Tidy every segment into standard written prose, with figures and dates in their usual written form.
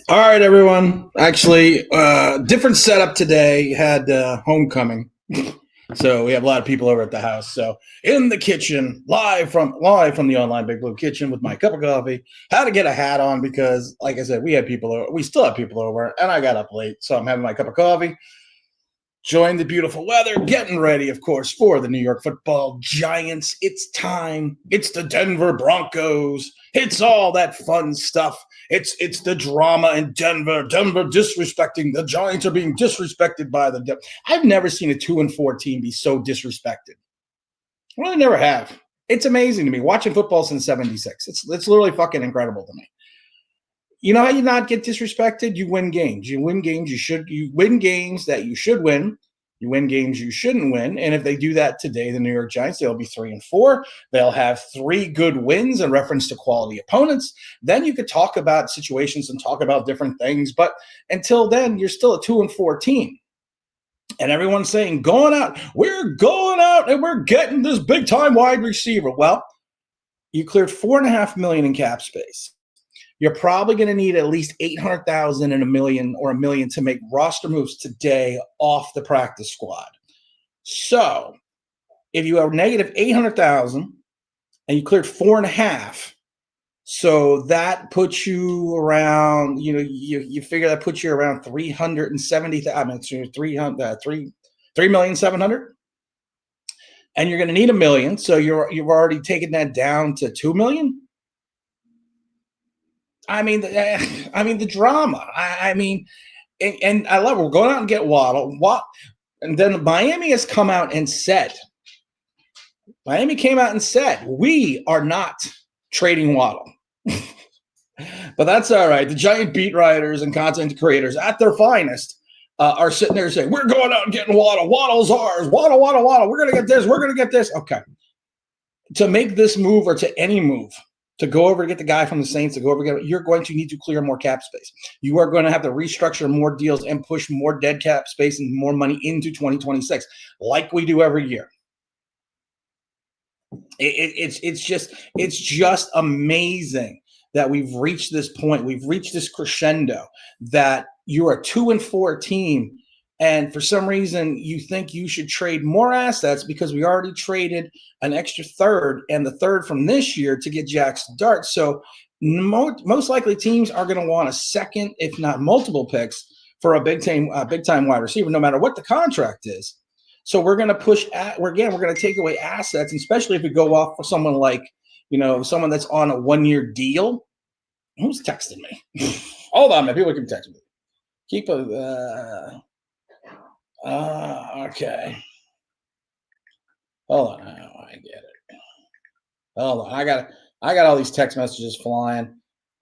All right, everyone. Actually, different setup today. Had homecoming, so we have a lot of people over at the house. So in the kitchen, live from the online Big Blue Kitchen with my cup of coffee. Had to get a hat on because, like I said, we had people over. We still have people over, and I got up late, so I'm having my cup of coffee. Enjoying the beautiful weather, getting ready, of course, for the New York Football Giants. It's time. It's the Denver Broncos. It's all that fun stuff. It's the drama in Denver. Denver disrespecting the Giants are being disrespected by the. I've never seen a 2-4 team be so disrespected. I really never have. It's amazing to me watching football since '76. It's literally fucking incredible to me. You know how you not get disrespected? You win games. You win games you win games that you should win. You win games you shouldn't win. And if they do that today, the New York Giants, they'll be 3-4. They'll have 3 good wins in reference to quality opponents. Then you could talk about situations and talk about different things. But until then, you're still a 2-4 team. And everyone's saying, we're going out and we're getting this big time wide receiver. Well, you cleared $4.5 million in cap space. You're probably going to need at least $800,000 and $1 million or $1 million to make roster moves today off the practice squad. So if you have negative $800,000 and you cleared 4.5, so that puts you around, you figure that puts you around 370,000. I mean, 3,700,000, and you're going to need $1 million. So you've already taken that down to $2 million. I mean, the drama. And I love it. We're going out and get Waddle. And then Miami has come out and said, we are not trading Waddle. But that's all right. The giant beat writers and content creators at their finest are sitting there saying, we're going out and getting Waddle. Waddle's ours. Waddle. We're going to get this. We're going to get this. Okay. To make this move or to any move, to go over to get the guy from the Saints, you're going to need to clear more cap space. You are going to have to restructure more deals and push more dead cap space and more money into 2026, like we do every year. It's just amazing that we've reached this point. We've reached this crescendo that you're a 2-4 team. And for some reason, you think you should trade more assets because we already traded an extra third and the third from this year to get Jaxson Dart. So most likely teams are going to want a second, if not multiple picks for a big time wide receiver, no matter what the contract is. So we're going to we're going to take away assets, especially if we go off for someone like, someone that's on a 1-year deal. Who's texting me? Hold on, man. People can text me. Okay. Hold on. Oh, I get it. Hold on. I got all these text messages flying.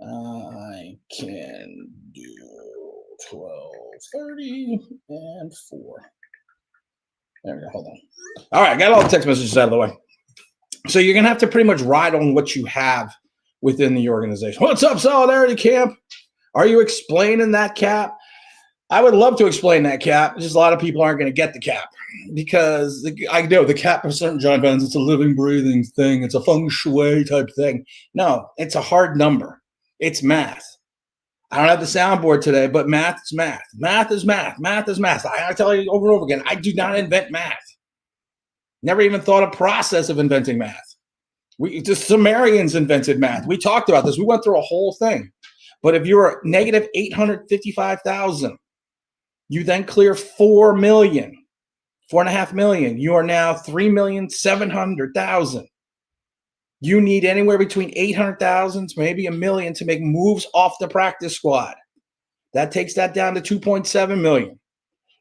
I can do 12:30 and 4. There we go. Hold on. All right. I got all the text messages out of the way. So you're going to have to pretty much ride on what you have within the organization. What's up, Solidarity Camp? Are you explaining that cap? I would love to explain that cap. Just a lot of people aren't going to get the cap because I know the cap for certain Giant fans, it's a living, breathing thing. It's a feng shui type thing. No, it's a hard number. It's math. I don't have the soundboard today, but math is math. Math is math. Math is math. I tell you over and over again, I do not invent math. Never even thought a process of inventing math. The Sumerians invented math. We talked about this. We went through a whole thing. But if you're negative 855,000, you then clear $4 million, $4.5 million. You are now $3,700,000. You need anywhere between 800,000 to maybe $1 million to make moves off the practice squad. That takes that down to $2.7 million.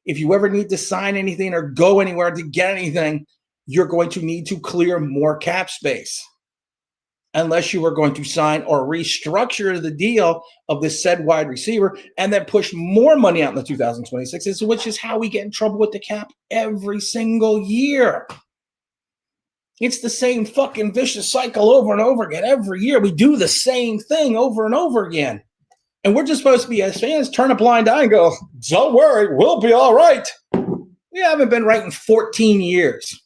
If you ever need to sign anything or go anywhere to get anything, you're going to need to clear more cap space. Unless you are going to sign or restructure the deal of the said wide receiver and then push more money out in the 2026, which is how we get in trouble with the cap every single year. It's the same fucking vicious cycle over and over again. Every year we do the same thing over and over again. And we're just supposed to be, as fans, turn a blind eye and go, don't worry, we'll be all right. We haven't been right in 14 years.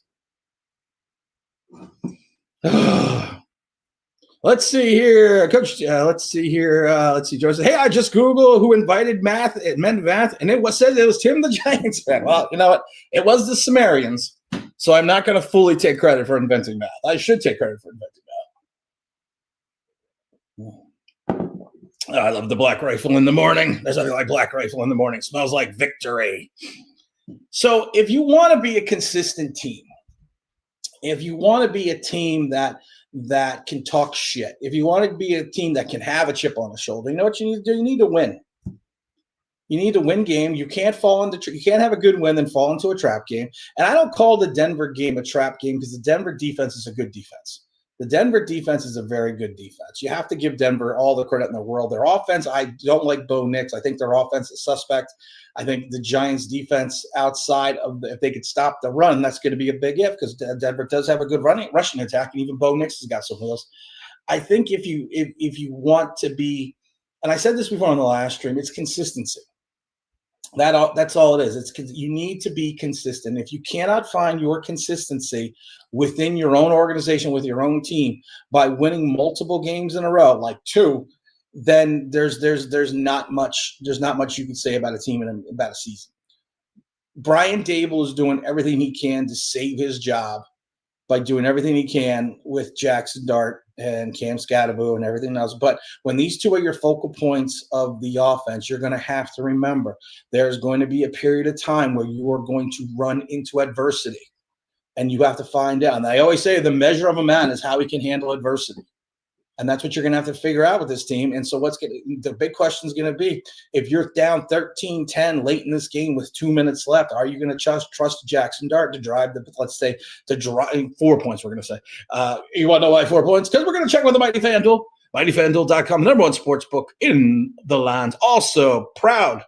Let's see here, Coach. Let's see here. Let's see. Joe said, "Hey, I just Googled who invited Math, and it was said it was Tim the Giants fan." Well, you know what? It was the Sumerians, so I'm not going to fully take credit for inventing math. I should take credit for inventing math. Oh, I love the Black Rifle in the morning. There's nothing like Black Rifle in the morning. It smells like victory. So, if you want to be a consistent team, if you want to be a team that can talk shit, if you want to be a team that can have a chip on the shoulder, you know what you need to do? You need to win. You need to win game. You can't fall into. You can't have a good win and fall into a trap game. And I don't call the Denver game a trap game because the Denver defense is a good defense. The Denver defense is a very good defense. You have to give Denver all the credit in the world. Their offense, I don't like Bo Nix. I think their offense is suspect. I think the Giants' defense outside of if they could stop the run, that's going to be a big if because Denver does have a good rushing attack, and even Bo Nix has got some wheels. I think if you want to be, and I said this before on the last stream, it's consistency. That's all it is. It's you need to be consistent. If you cannot find your consistency within your own organization with your own team by winning multiple games in a row, like 2, then there's not much you can say about a team and about a season. Brian Daboll is doing everything he can to save his job by doing everything he can with Jaxson Dart and Cam Scatterbo and everything else. But when these two are your focal points of the offense, you're going to have to remember there's going to be a period of time where you are going to run into adversity. And you have to find out. And I always say the measure of a man is how he can handle adversity. And that's what you're going to have to figure out with this team. And so the big question is going to be, if you're down 13-10 late in this game with 2 minutes left, are you going to trust Jaxson Dart to drive to drive 4 points, we're going to say. You want to know why 4 points? Because we're going to check with the Mighty FanDuel, mightyfanduel.com, number one sports book in the land. Also proud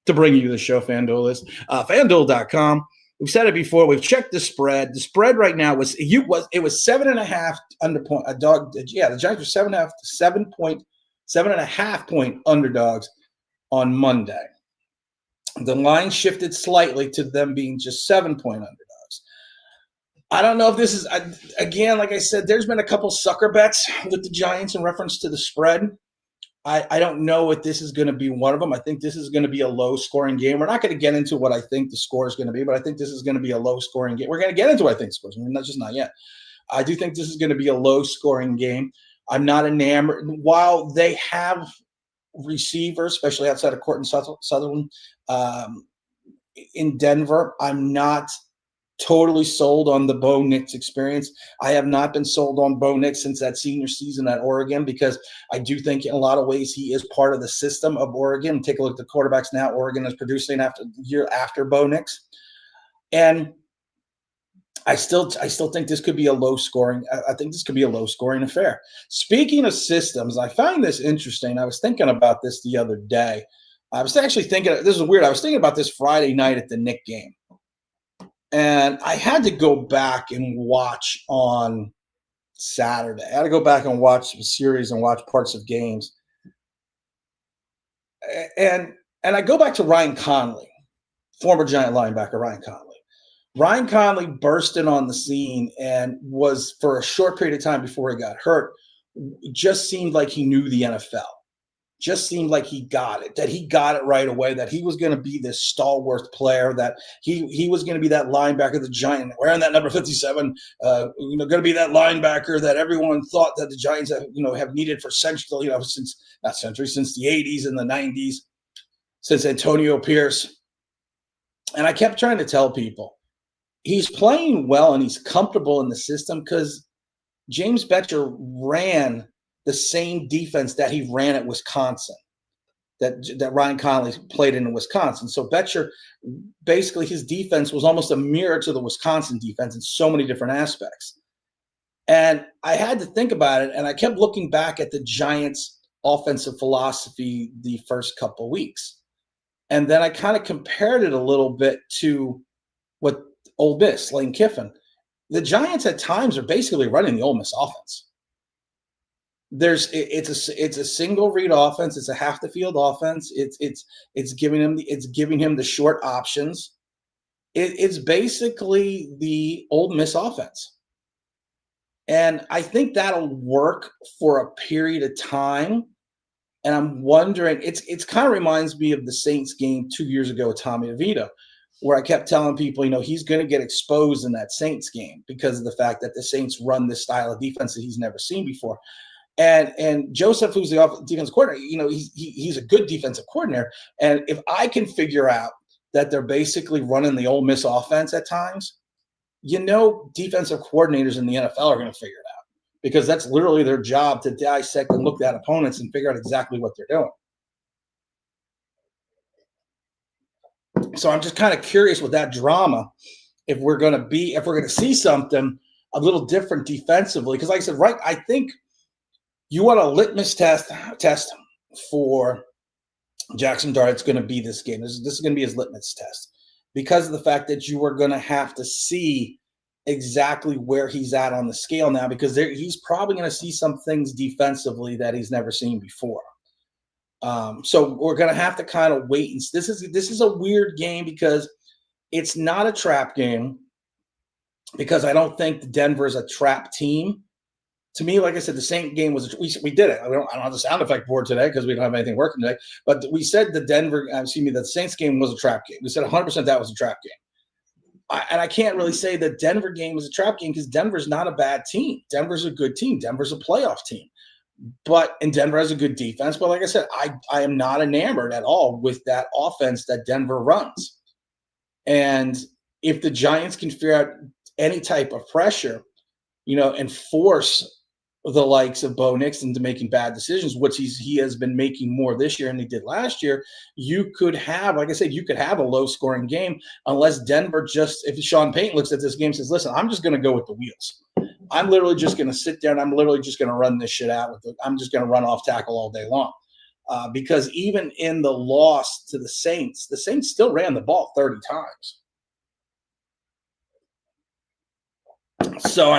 to bring you the show FanDuel is. FanDuel.com. We've said it before. We've checked the spread. The spread right now was 7.5 under point. The Giants were 7.5 point underdogs on Monday. The line shifted slightly to them being just 7-point underdogs. I don't know if this is again, like I said, there's been a couple sucker bets with the Giants in reference to the spread. I don't know if this is going to be one of them. I think this is going to be a low-scoring game. We're not going to get into what I think the score is going to be, but I think this is going to be a low-scoring game. We're going to get into what I think the score is. Not yet. I do think this is going to be a low-scoring game. I'm not enamored. While they have receivers, especially outside of Courtland Sutherland in Denver, I'm not totally sold on the Bo Nix experience. I have not been sold on Bo Nix since that senior season at Oregon because I do think in a lot of ways he is part of the system of Oregon. Take a look at the quarterbacks now Oregon is producing year after Bo Nix. And I still think this could be a low scoring. I think this could be a low scoring affair. Speaking of systems, I find this interesting. I was thinking about this the other day. I was actually thinking, this is weird. I was thinking about this Friday night at the Knick game. And I had to go back and watch on Saturday. I had to go back and watch the series and watch parts of games. And I go back to Ryan Conley, former Giant linebacker Ryan Conley. Ryan Conley burst in on the scene and was, for a short period of time before he got hurt, just seemed like he knew the NFL. Just seemed like he got it, that he got it right away, that he was going to be this stalwart player, that he was going to be that linebacker, the Giant, wearing that number 57, going to be that linebacker that everyone thought that the Giants have needed for centuries, since the 80s and the 90s, since Antonio Pierce. And I kept trying to tell people, he's playing well and he's comfortable in the system because James Bettcher ran the same defense that he ran at Wisconsin, that Ryan Conley played in Wisconsin. So Bettcher, basically his defense was almost a mirror to the Wisconsin defense in so many different aspects. And I had to think about it, and I kept looking back at the Giants' offensive philosophy the first couple weeks. And then I kind of compared it a little bit to what Ole Miss, Lane Kiffin. The Giants at times are basically running the Ole Miss offense. It's a single read offense. It's a half the field offense. It's giving him the short options. It's basically the Ole Miss offense. And I think that'll work for a period of time. And I'm wondering, it's kind of reminds me of the Saints game 2 years ago with Tommy DeVito, where I kept telling people, he's going to get exposed in that Saints game because of the fact that the Saints run this style of defense that he's never seen before. And Joseph, who's the defensive coordinator, he's a good defensive coordinator. And if I can figure out that they're basically running the Ole Miss offense at times, defensive coordinators in the NFL are going to figure it out because that's literally their job to dissect and look at opponents and figure out exactly what they're doing. So I'm just kind of curious with that drama if we're going to see something a little different defensively. Because like I said, right, I think you want a litmus test for Jaxson Dart. It's going to be this game. This is going to be his litmus test because of the fact that you are going to have to see exactly where he's at on the scale now because he's probably going to see some things defensively that he's never seen before. So we're going to have to kind of wait. And this is a weird game because it's not a trap game because I don't think Denver is a trap team. To me, like I said, the Saint game was we did it. I don't have the sound effect board today because we don't have anything working today. But we said the Saints game was a trap game. We said 100% that was a trap game. And I can't really say that Denver game was a trap game because Denver's not a bad team. Denver's a good team. Denver's a playoff team. And Denver has a good defense. But like I said, I am not enamored at all with that offense that Denver runs. And if the Giants can figure out any type of pressure, and force the likes of Bo Nix into making bad decisions, which he has been making more this year than he did last year, you could have, like I said, a low-scoring game unless Denver if Sean Payton looks at this game and says, listen, I'm just going to go with the wheels. I'm literally just going to sit there and I'm literally just going to run this shit out. I'm just going to run off tackle all day long. Because even in the loss to the Saints still ran the ball 30 times. So,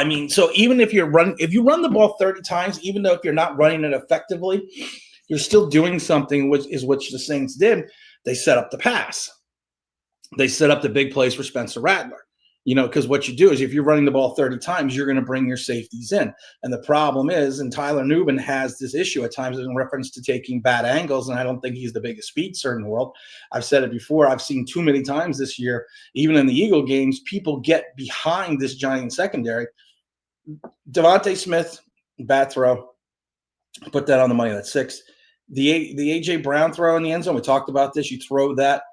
even if you run the ball 30 times, even though if you're not running it effectively, you're still doing something, which the Saints did. They set up the pass. They set up the big plays for Spencer Rattler. Because what you do is if you're running the ball 30 times, you're going to bring your safeties in. And the problem is, and Tyler Nubin has this issue at times in reference to taking bad angles, and I don't think he's the biggest speedster in the world. I've said it before. I've seen too many times this year, even in the Eagle games, people get behind this Giant secondary. Devontae Smith, bad throw. Put that on the money. That's 6. The A.J. Brown throw in the end zone, we talked about this. You throw that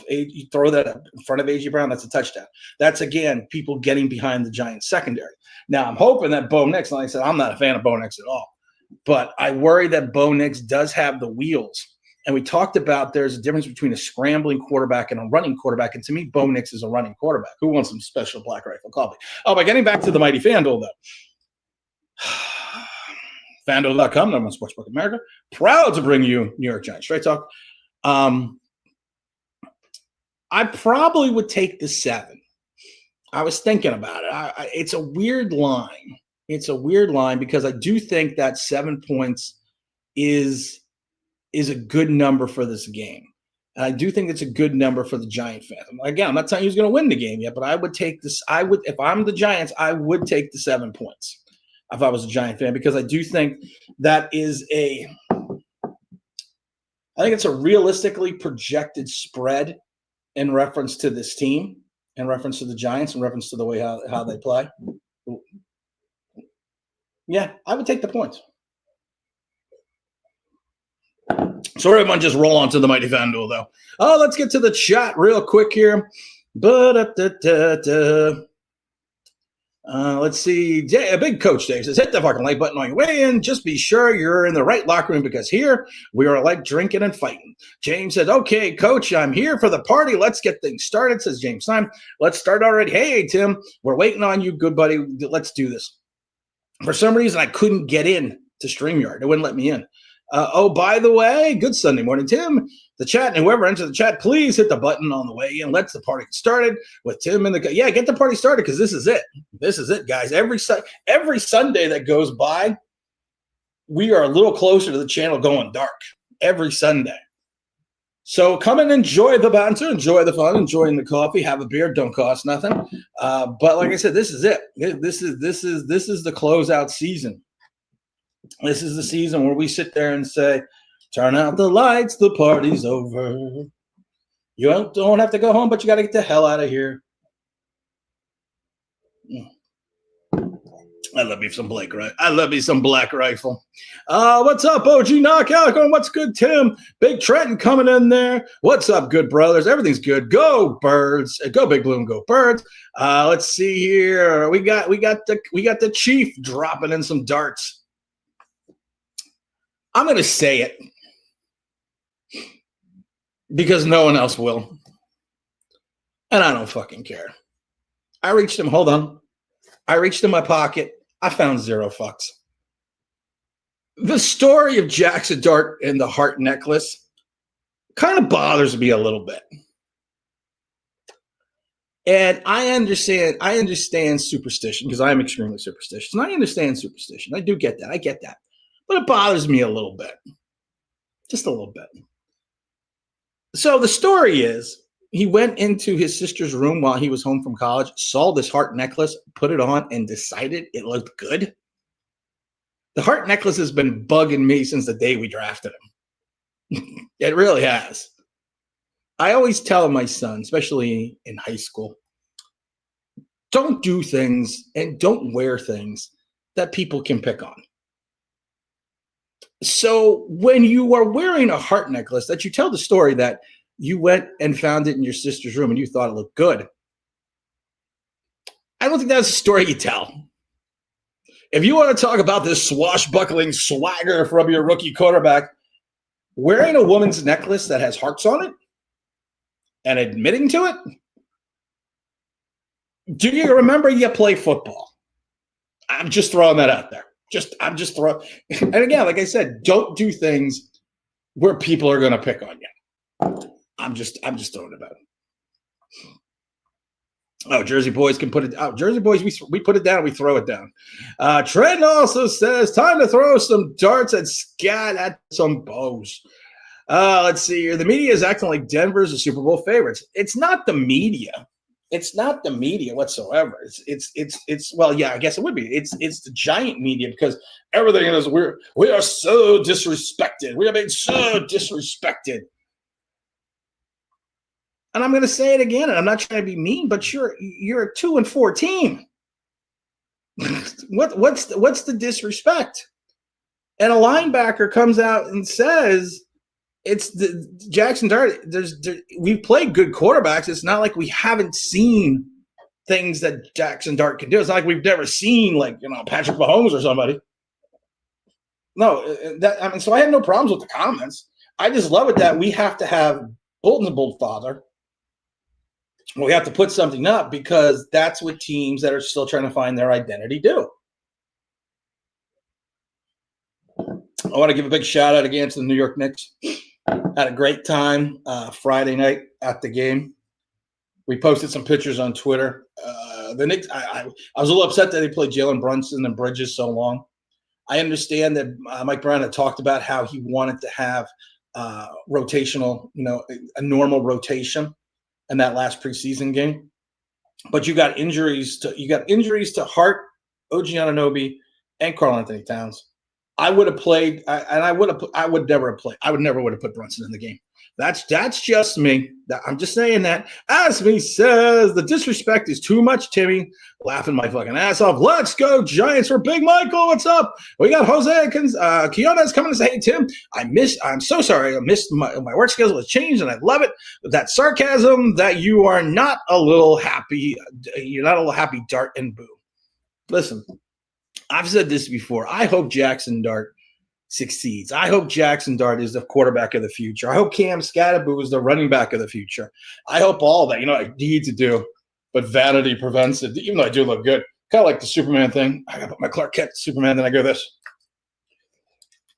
you throw that in front of A.J. Brown, that's a touchdown. That's, again, people getting behind the Giants secondary. Now, I'm hoping that Bo Nix, like I said, I'm not a fan of Bo Nix at all, but I worry that Bo Nix does have the wheels. And we talked about there's a difference between a scrambling quarterback and a running quarterback. And to me, Bo Nix is a running quarterback. Who wants some special black rifle coffee? Oh, by getting back to the mighty FanDuel, though. FanDuel.com, number one sportsbook in America. Proud to bring you New York Giants Straight Talk. I probably would take the 7. I was thinking about it. It's a weird line. It's a weird line because I do think that 7 points is a good number for this game. And I do think it's a good number for the Giant fans. Again, I'm not telling you who's going to win the game yet, but I would take this. If I'm the Giants, I would take the 7 points if I was a Giant fan, because I do think that is I think it's a realistically projected spread in reference to this team, in reference to the Giants, in reference to the way how they play. Yeah, I would take the points. So everyone just roll on to the mighty FanDuel, though. Oh, let's get to the chat real quick here. Let's see. A big coach Dave says, hit the fucking like button on your way in. Just be sure you're in the right locker room because here we are like drinking and fighting. James says, okay, coach, I'm here for the party. Let's get things started, says James Simon. Let's start already. Hey, Tim, we're waiting on you, good buddy. Let's do this. For some reason, I couldn't get in to StreamYard. It wouldn't let me in. By the way, good Sunday morning, Tim. The chat, and whoever enters the chat, please hit the button on the way in. Let's the party get started with Tim in the – yeah, get the party started because this is it. This is it, guys. Every Sunday that goes by, we are a little closer to the channel going dark every Sunday. So come and enjoy the banter, enjoy the fun, enjoying the coffee, have a beer, don't cost nothing. But like I said, this is it. This is the closeout season. This is the season where we sit there and say, "Turn out the lights, the party's over. You don't have to go home, but you got to get the hell out of here." I love me some Blake, right? I love me some Black Rifle. What's up, OG Knockout? Going, what's good, Tim? Big Trenton coming in there. What's up, good brothers? Everything's good. Go Birds. Go Big Blue and go Birds. Let's see here. We got the Chief dropping in some darts. I'm gonna say it because no one else will, and I don't fucking care. I reached him. Hold on. I reached in my pocket. I found 0 fucks. The story of Jaxson Dart and the heart necklace kind of bothers me a little bit. And I understand superstition because I am extremely superstitious. And I understand superstition. I do get that. I get that. But it bothers me a little bit. Just a little bit. So the story is, he went into his sister's room while he was home from college, saw this heart necklace, put it on, and decided it looked good. The heart necklace has been bugging me since the day we drafted him. It really has. I always tell my son, especially in high school, don't do things and don't wear things that people can pick on. So when you are wearing a heart necklace, that you tell the story that you went and found it in your sister's room and you thought it looked good, I don't think that's a story you tell. If you want to talk about this swashbuckling swagger from your rookie quarterback, wearing a woman's necklace that has hearts on it and admitting to it, do you remember you play football? I'm just throwing that out there. I'm just throwing. And again, like I said, don't do things where people are going to pick on you. I'm just throwing it out. Oh, Jersey boys can put it out. Jersey boys, we put it down, we throw it down. Trent also says, time to throw some darts and scat at some bows. Let's see here. The media is acting like Denver's the Super Bowl favorites. It's not the media. It's not the media whatsoever. It's well, yeah, I guess it would be. It's the giant media, because everything is we are so disrespected. We are being so disrespected. And I'm going to say it again, and I'm not trying to be mean, but you're a 2-4 team. What's the disrespect? And a linebacker comes out and says, it's the Jaxson Dart. We've played good quarterbacks. It's not like we haven't seen things that Jaxson Dart can do. It's not like we've never seen, like, Patrick Mahomes or somebody. No, so I have no problems with the comments. I just love it that we have to have Bolton's Bolt father. We have to put something up because that's what teams that are still trying to find their identity do. I want to give a big shout out again to the New York Knicks. Had a great time Friday night at the game. We posted some pictures on Twitter. The Knicks, I was a little upset that they played Jalen Brunson and Bridges so long. I understand that Mike Brown had talked about how he wanted to have rotational, a normal rotation in that last preseason game. But you got injuries to Hart, OG Anunoby, and Karl Anthony Towns. I would have played, I would never have put Brunson in the game. That's just me. I'm just saying that. Asmi says the disrespect is too much, Timmy. Laughing my fucking ass off. Let's go, Giants, for Big Michael. What's up? We got Jose Quiones coming to say, hey, Tim, I'm so sorry. I missed my work schedule has changed, and I love it. That sarcasm that you are not a little happy. You're not a little happy, Dart and Boo. Listen, I've said this before. I hope Jaxson Dart succeeds. I hope Jaxson Dart is the quarterback of the future. I hope Cam Scatterboo is the running back of the future. I hope all that. I need to do, but vanity prevents it. Even though I do look good, kind of like the Superman thing. I got to put my Clark Kent Superman, then I go this.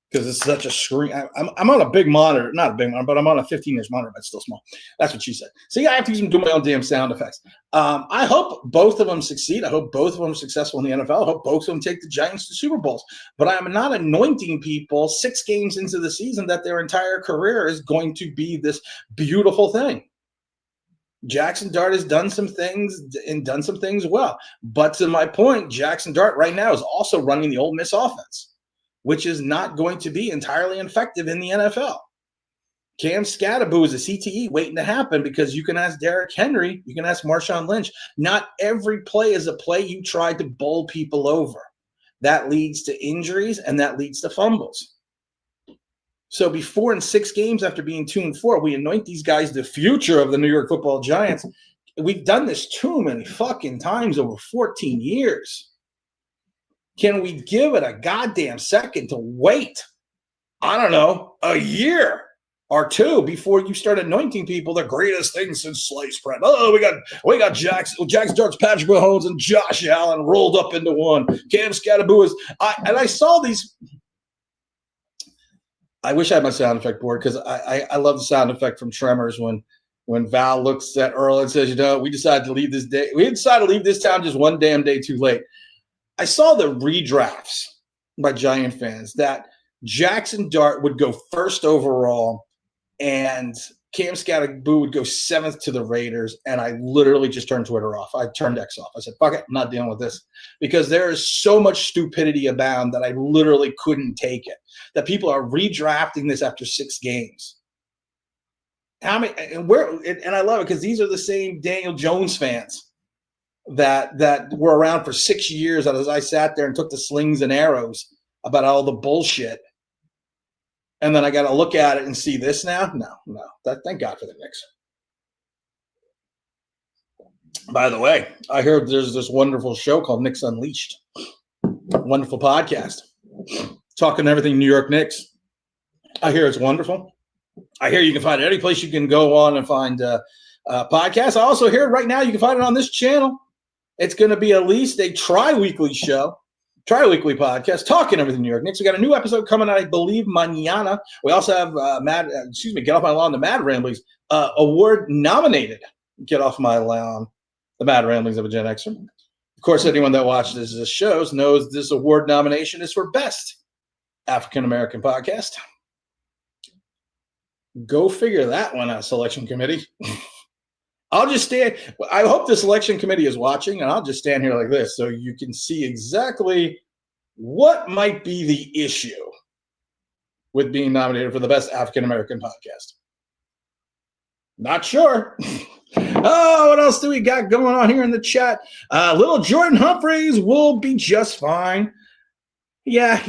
Because it's such a screen. I'm on a big monitor, not a big monitor, but I'm on a 15-inch monitor, but it's still small. That's what she said. So yeah, I have to do my own damn sound effects. I hope both of them succeed. I hope both of them are successful in the NFL. I hope both of them take the Giants to Super Bowls. But I'm not anointing people 6 games into the season that their entire career is going to be this beautiful thing. Jaxson Dart has done some things and done some things well. But to my point, Jaxson Dart right now is also running the Ole Miss offense, which is not going to be entirely effective in the NFL. Cam Scatterboo is a CTE waiting to happen because you can ask Derrick Henry, you can ask Marshawn Lynch. Not every play is a play you tried to bowl people over. That leads to injuries and that leads to fumbles. So before in 6 games after being 2-4, we anoint these guys the future of the New York Football Giants. We've done this too many fucking times over 14 years. Can we give it a goddamn second to wait? I don't know, a year or 2 before you start anointing people the greatest thing since sliced bread. Oh, we got Jaxson Dart's, Patrick Mahomes, and Josh Allen rolled up into one. Cam Scatterboo is I saw these. I wish I had my sound effect board because I love the sound effect from Tremors when Val looks at Earl and says, we decided to leave this day. We decided to leave this town just one damn day too late. I saw the redrafts by Giant fans that Jaxson Dart would go 1st overall and Cam Scatterboo would go 7th to the Raiders, and I literally just turned Twitter off. I turned X off. I said, fuck it, I'm not dealing with this. Because there is so much stupidity abound that I literally couldn't take it. That people are redrafting this after 6 games. And I love it because these are the same Daniel Jones fans that were around for 6 years as I sat there and took the slings and arrows about all the bullshit. And then I got to look at it and see this now? No. Thank God for the Knicks. By the way, I heard there's this wonderful show called Knicks Unleashed. Wonderful podcast. Talking everything New York Knicks. I hear it's wonderful. I hear you can find it any place you can go on and find podcasts. I also hear right now you can find it on this channel. It's going to be at least a tri-weekly podcast, talking everything New York Knicks. We got a new episode coming out, I believe, mañana. We also have Get Off My Lawn, the Mad Ramblings, award nominated. Get Off My Lawn, the Mad Ramblings of a Gen Xer. Of course, anyone that watches this shows knows this award nomination is for Best African American Podcast. Go figure that one out, selection committee. I'll just stand. I hope the selection committee is watching, and I'll just stand here like this so you can see exactly what might be the issue with being nominated for the Best African American Podcast. Not sure. Oh, what else do we got going on here in the chat? Little Jordan Humphreys will be just fine. Yeah.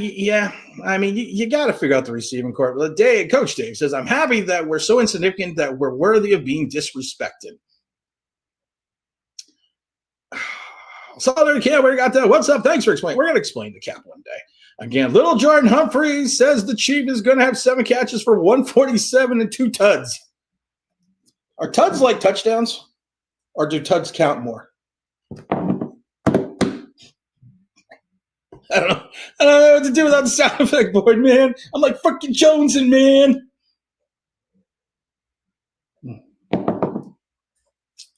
I mean, you got to figure out the receiving corps. Coach Dave says, I'm happy that we're so insignificant that we're worthy of being disrespected. Solidarity Cap, we got that. What's up? Thanks for explaining. We're going to explain the cap one day. Again, little Jordan Humphreys says the Chief is going to have 7 catches for 147 and 2 tuds. Are tuds like touchdowns? Or do tuds count more? I don't know what to do without the sound effect board, man. I'm like fucking Jonesing, man.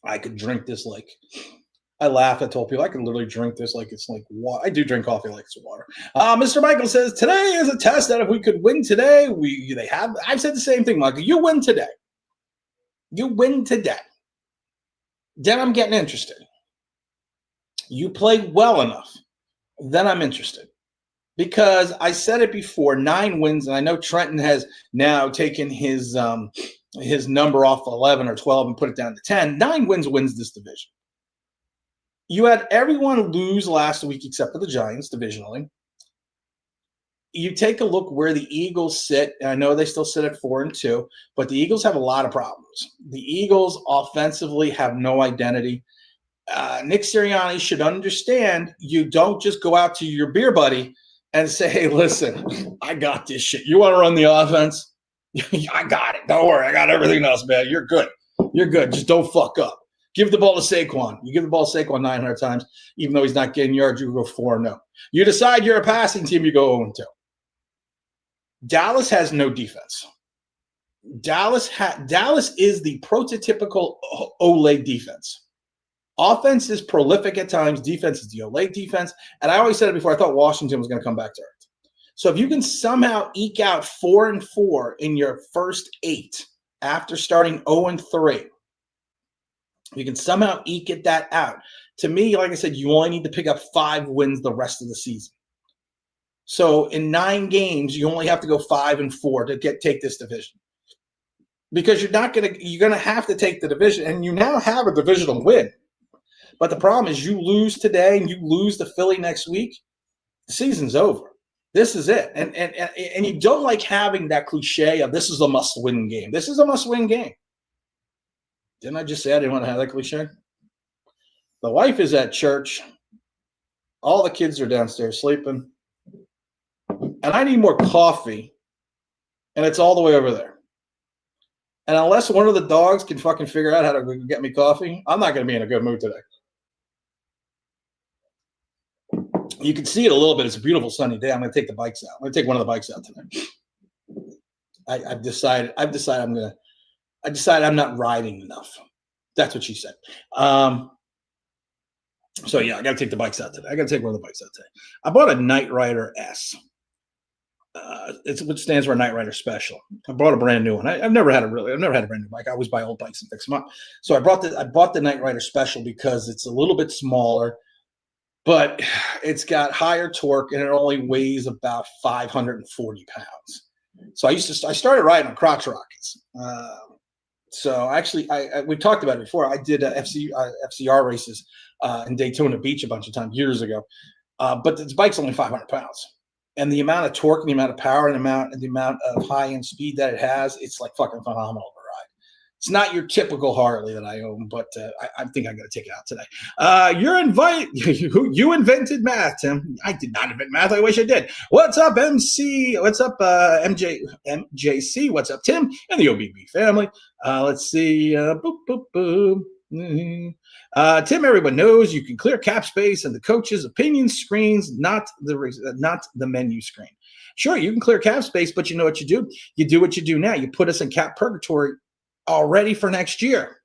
I could drink this like I laugh. I told people I can literally drink this like it's like water. I do drink coffee like it's water. Mr. Michael says today is a test that if we could win today, I've said the same thing, Michael. You win today. You win today. Then I'm getting interested. You play well enough. Then I'm interested. Because I said it before, 9 wins, and I know Trenton has now taken his number off 11 or 12 and put it down to 10. 9 wins this division. You had everyone lose last week except for the Giants divisionally. You take a look where the Eagles sit, and I know they still sit at 4-2, but the Eagles have a lot of problems. The Eagles offensively have no identity. Nick Sirianni should understand you don't just go out to your beer buddy and say, hey, listen, I got this shit. You want to run the offense? I got it. Don't worry. I got everything else, man. You're good. You're good. Just don't fuck up. Give the ball to Saquon. You give the ball to Saquon 900 times, even though he's not getting yards, you go 4-0. You decide you're a passing team, you go 0-2. Dallas has no defense. Dallas is the prototypical Ole defense. Offense is prolific at times. Defense is the Ole defense. And I always said it before, I thought Washington was going to come back to earth. So if you can somehow eke out 4-4 in your first 8 after starting 0-3, You can somehow eke that out. To me, like I said, you only need to pick up 5 wins the rest of the season. So in 9 games, you only have to go 5-4 to take this division. Because you're gonna have to take the division, and you now have a divisional win. But the problem is, you lose today and you lose to Philly next week, the season's over. This is it. And you don't like having that cliche of this is a must-win game. This is a must-win game. Didn't I just say I didn't want to have that cliche? The wife is at church. All the kids are downstairs sleeping. And I need more coffee. And it's all the way over there. And unless one of the dogs can fucking figure out how to get me coffee, I'm not going to be in a good mood today. You can see it a little bit. It's a beautiful sunny day. I'm going to take the bikes out. I'm going to take one of the bikes out today. I've decided I'm not riding enough. That's what she said. So yeah, I got to take the bikes out today. I got to take one of the bikes out today. I bought a Knight Rider S. Which stands for a Knight Rider Special. I bought a brand new one. I've never had a brand new bike. I always buy old bikes and fix them up. So I bought the Knight Rider Special because it's a little bit smaller, but it's got higher torque and it only weighs about 540 pounds. So I started riding on crotch rockets. So actually, we talked about it before. I did FCR races in Daytona Beach a bunch of times years ago, but this bike's only 500 pounds. And the amount of torque and the amount of power and the amount of high-end speed that it has, it's like fucking phenomenal to ride. It's not your typical Harley that I own, but I think I'm going to take it out today. You're invited. You invented math, Tim. I did not invent math. I wish I did. What's up, MC? What's up, MJC? What's up, Tim? And the OBB family. Let's see. Boop, boop, boop. Mm-hmm. Tim, everyone knows you can clear cap space and the coach's opinion screens, not the menu screen. Sure, you can clear cap space, but you know what you do? You do what you do now. You put us in cap purgatory already for next year.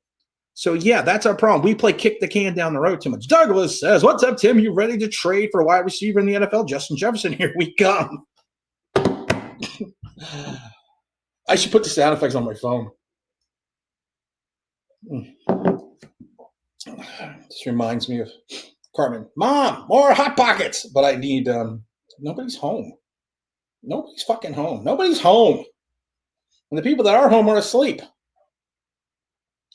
So yeah, that's our problem. We play kick the can down the road too much. Douglas says, "What's up, Tim? You ready to trade for a wide receiver in the NFL? Justin Jefferson, here we come." I should put the sound effects on my phone. This reminds me of Carmen. Mom, more Hot Pockets. But I need, nobody's home. Nobody's fucking home. Nobody's home. And the people that are home are asleep.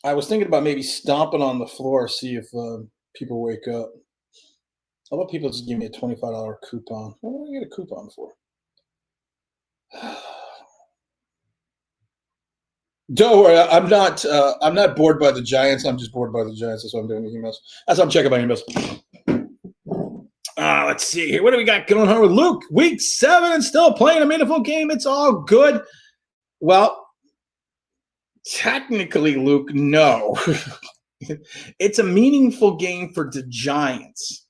I was thinking about maybe stomping on the floor, see if people wake up. How about people just give me a $25 coupon? What do I get a coupon for? Don't worry, I'm not bored by the Giants. I'm just bored by the Giants. That's why I'm doing the emails. That's why I'm checking my emails. Let's see here. What do we got going on with Luke? Week 7 and still playing a meaningful game. It's all good. Well, technically, Luke, no. It's a meaningful game for the Giants,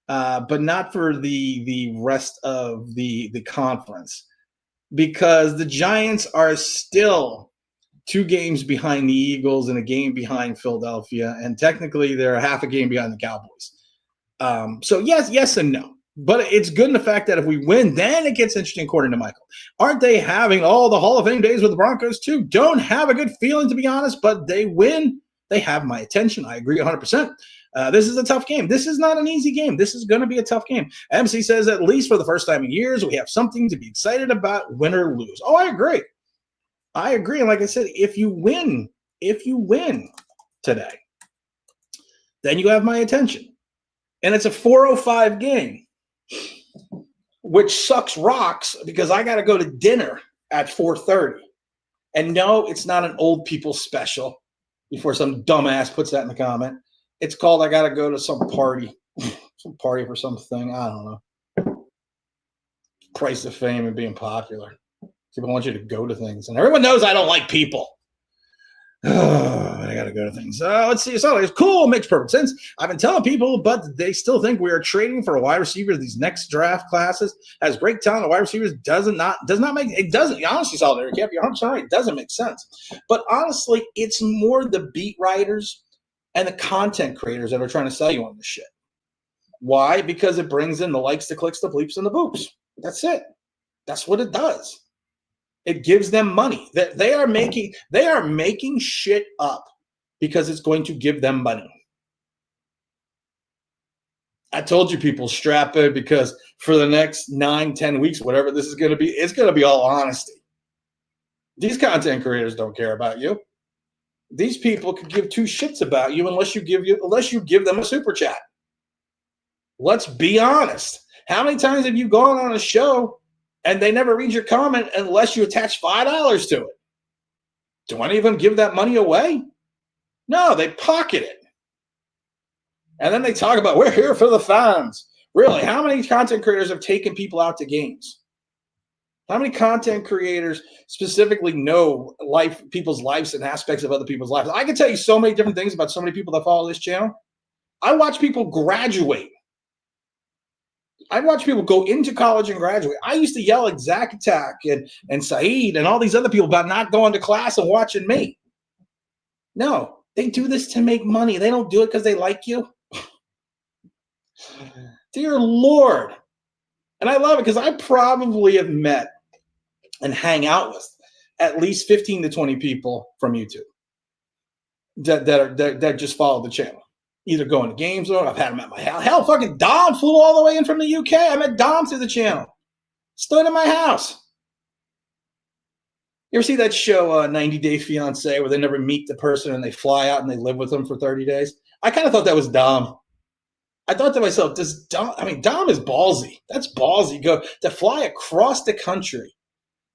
but not for the rest of the conference, because the Giants are still 2 games behind the Eagles and a game behind Philadelphia, and technically they're a half a game behind the Cowboys. So yes and no. But it's good in the fact that if we win, then it gets interesting according to Michael. Aren't they having all the Hall of Fame days with the Broncos too? Don't have a good feeling, to be honest, but they win. They have my attention. I agree 100%. This is a tough game. This is not an easy game. This is going to be a tough game. MC says, at least for the first time in years, we have something to be excited about, win or lose. Oh, I agree. And like I said, if you win today, then you have my attention. And it's a 4:05 game, which sucks rocks because I got to go to dinner at 4:30. And no, it's not an old people special before some dumbass puts that in the comment. It's called I got to go to some party for something. I don't know. Price of fame and being popular. People want you to go to things. And everyone knows I don't like people. I got to go to things. Let's see. So it's cool. Makes perfect sense. I've been telling people, but they still think we are trading for a wide receiver. These next draft classes has great talent. The wide receivers does not make it doesn't. Honestly, Solidarity Cap, you're 100% right. It doesn't make sense. But honestly, it's more the beat writers and the content creators that are trying to sell you on this shit. Why? Because it brings in the likes, the clicks, the bleeps, and the boops. That's it. That's what it does. It gives them money. They are making shit up because it's going to give them money. I told you people strap in, because for the next 9-10 weeks, whatever this is going to be, it's going to be all honesty. These content creators don't care about you. These people could give two shits about you unless you give them a super chat. Let's be honest. How many times have you gone on a show and they never read your comment unless you attach $5 to it? Do any of them give that money away? No, they pocket it. And then they talk about, we're here for the fans. Really, how many content creators have taken people out to games? How many content creators specifically know people's lives and aspects of other people's lives? I can tell you so many different things about so many people that follow this channel. I watch people graduate. I watch people go into college and graduate. I used to yell at Zach Attack and Saeed and all these other people about not going to class and watching me. No, they do this to make money. They don't do it because they like you. Dear Lord. And I love it because I probably have met and hang out with at least 15 to 20 people from YouTube that just follow the channel. Either going to games or I've had them at my house. Hell, fucking Dom flew all the way in from the UK. I met Dom through the channel. Stood in my house. You ever see that show 90 Day Fiancé where they never meet the person and they fly out and they live with them for 30 days? I kind of thought that was Dom. I thought to myself, Dom is ballsy. That's ballsy. Go to fly across the country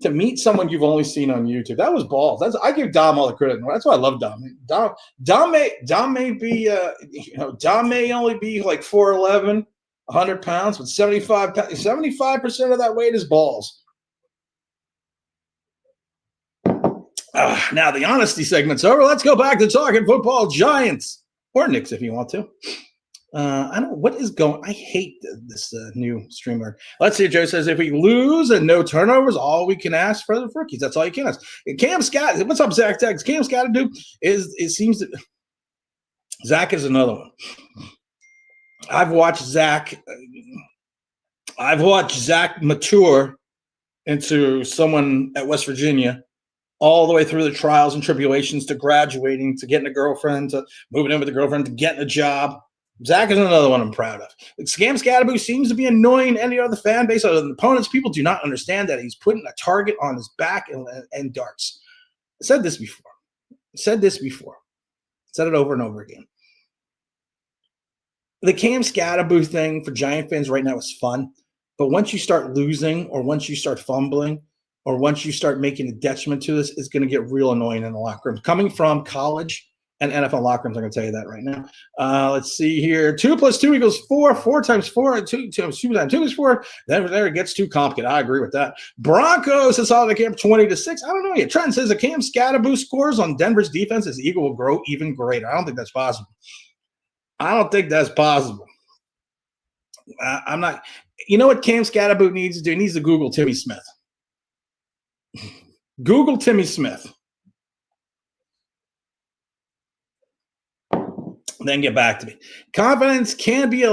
to meet someone you've only seen on YouTube. That was balls. I give Dom all the credit. That's why I love Dom. Dom may be Dom may only be like 4'11", 100 pounds, but 75% of that weight is balls. Now the honesty segment's over. Let's go back to talking football. Giants or Knicks if you want to. I don't know what is going. I hate this new streamer. Let's see. Joe says if we lose and no turnovers, all we can ask for the rookies. That's all you can ask. Cam Scott, what's up, Zach? Cam Scott do is it seems that Zach is another one. I've watched Zach mature into someone at West Virginia, all the way through the trials and tribulations to graduating, to getting a girlfriend, to moving in with a girlfriend, to getting a job. Zach is another one I'm proud of. Scam Scatterboo seems to be annoying any other fan base other than opponents. People do not understand that he's putting a target on his back and darts. I said this before. Said it over and over again. The Cam Scatterboo thing for Giant fans right now is fun, but once you start losing or once you start fumbling or once you start making a detriment to this, it's going to get real annoying in the locker room. Coming from college and NFL locker rooms, I'm going to tell you that right now. Let's see here. 2 + 2 = 4. 4 × 4. 2 × 2 is 4. Then there it gets too complicated. I agree with that. Broncos has solid the camp 20-6. I don't know yet. Trent says the Cam Scatterboo scores on Denver's defense, his ego will grow even greater. I don't think that's possible. I'm not. You know what Cam Scatterboo needs to do? He needs to Google Timmy Smith. Google Timmy Smith. Then get back to me. Confidence can be a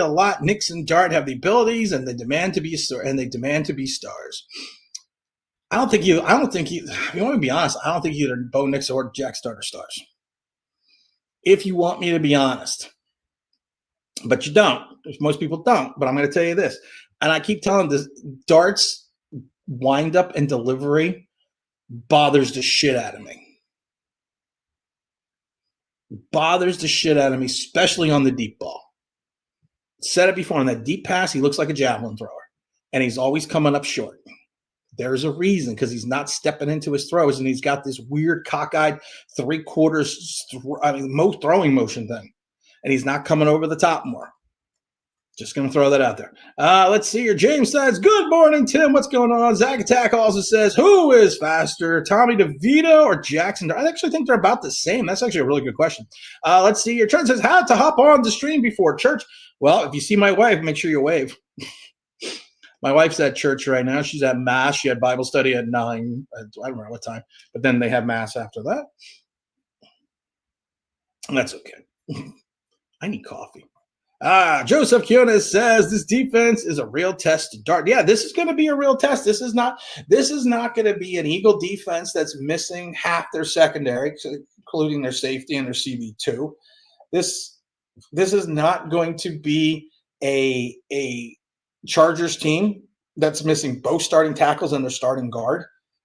lot. Knicks and Dart have the abilities, and they demand to be stars. I don't think you. If you want to be honest, I don't think either Bo Nix or Jack Start are stars. If you want me to be honest, but you don't. Most people don't. But I'm going to tell you this, and I keep telling this: Dart's wind-up and delivery bothers the shit out of me. Bothers the shit out of me, especially on the deep ball. Said it before, on that deep pass, he looks like a javelin thrower, and he's always coming up short. There's a reason, because he's not stepping into his throws, and he's got this weird cockeyed throwing motion thing, and he's not coming over the top more. Just going to throw that out there. Let's see here. James says, good morning, Tim. What's going on? Zach Attack also says, who is faster, Tommy DeVito or Jaxson? I actually think they're about the same. That's actually a really good question. Let's see here. Trent says, how to hop on the stream before church? Well, if you see my wife, make sure you wave. My wife's at church right now. She's at Mass. She had Bible study at 9. I don't remember what time. But then they have Mass after that. That's okay. I need coffee. Joseph Kionis says this defense is a real test to Dart. Yeah, this is going to be a real test. This is not going to be an Eagle defense that's missing half their secondary. including their safety and their CB2. This is not going to be a Chargers team that's missing both starting tackles and their starting guard.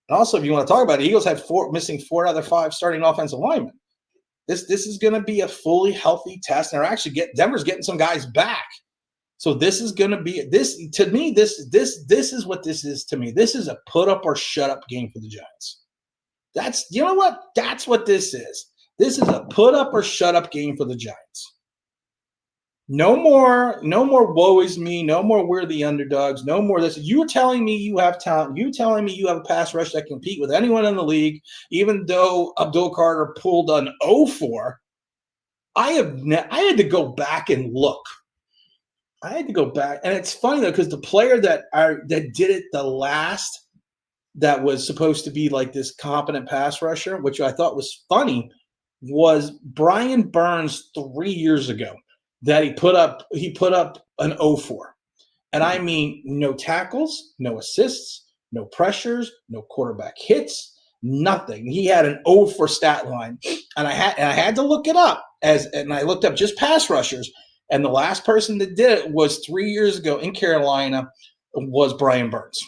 And also, if you want to talk about it, Eagles had missing 4 out of 5 starting offensive linemen. This is going to be a fully healthy test, and they're actually Denver's getting some guys back. So this is going to be this to me. This is what this is to me. This is a put up or shut up game for the Giants. That's That's what this is. This is a put up or shut up game for the Giants. No more woe is me. No more we're the underdogs. No more this. You're telling me you have talent. You telling me you have a pass rush that can compete with anyone in the league, even though Abdul Carter pulled an 0-4. I had to go back and look. I had to go back, and it's funny though because the player that did it the last, that was supposed to be like this competent pass rusher, which I thought was funny, was Brian Burns 3 years ago. That he put up an 0-4, and I mean no tackles, no assists, no pressures, no quarterback hits, nothing. He had an 0-4 stat line, and I had to look it up and I looked up just pass rushers. And the last person that did it was 3 years ago in Carolina, was Brian Burns.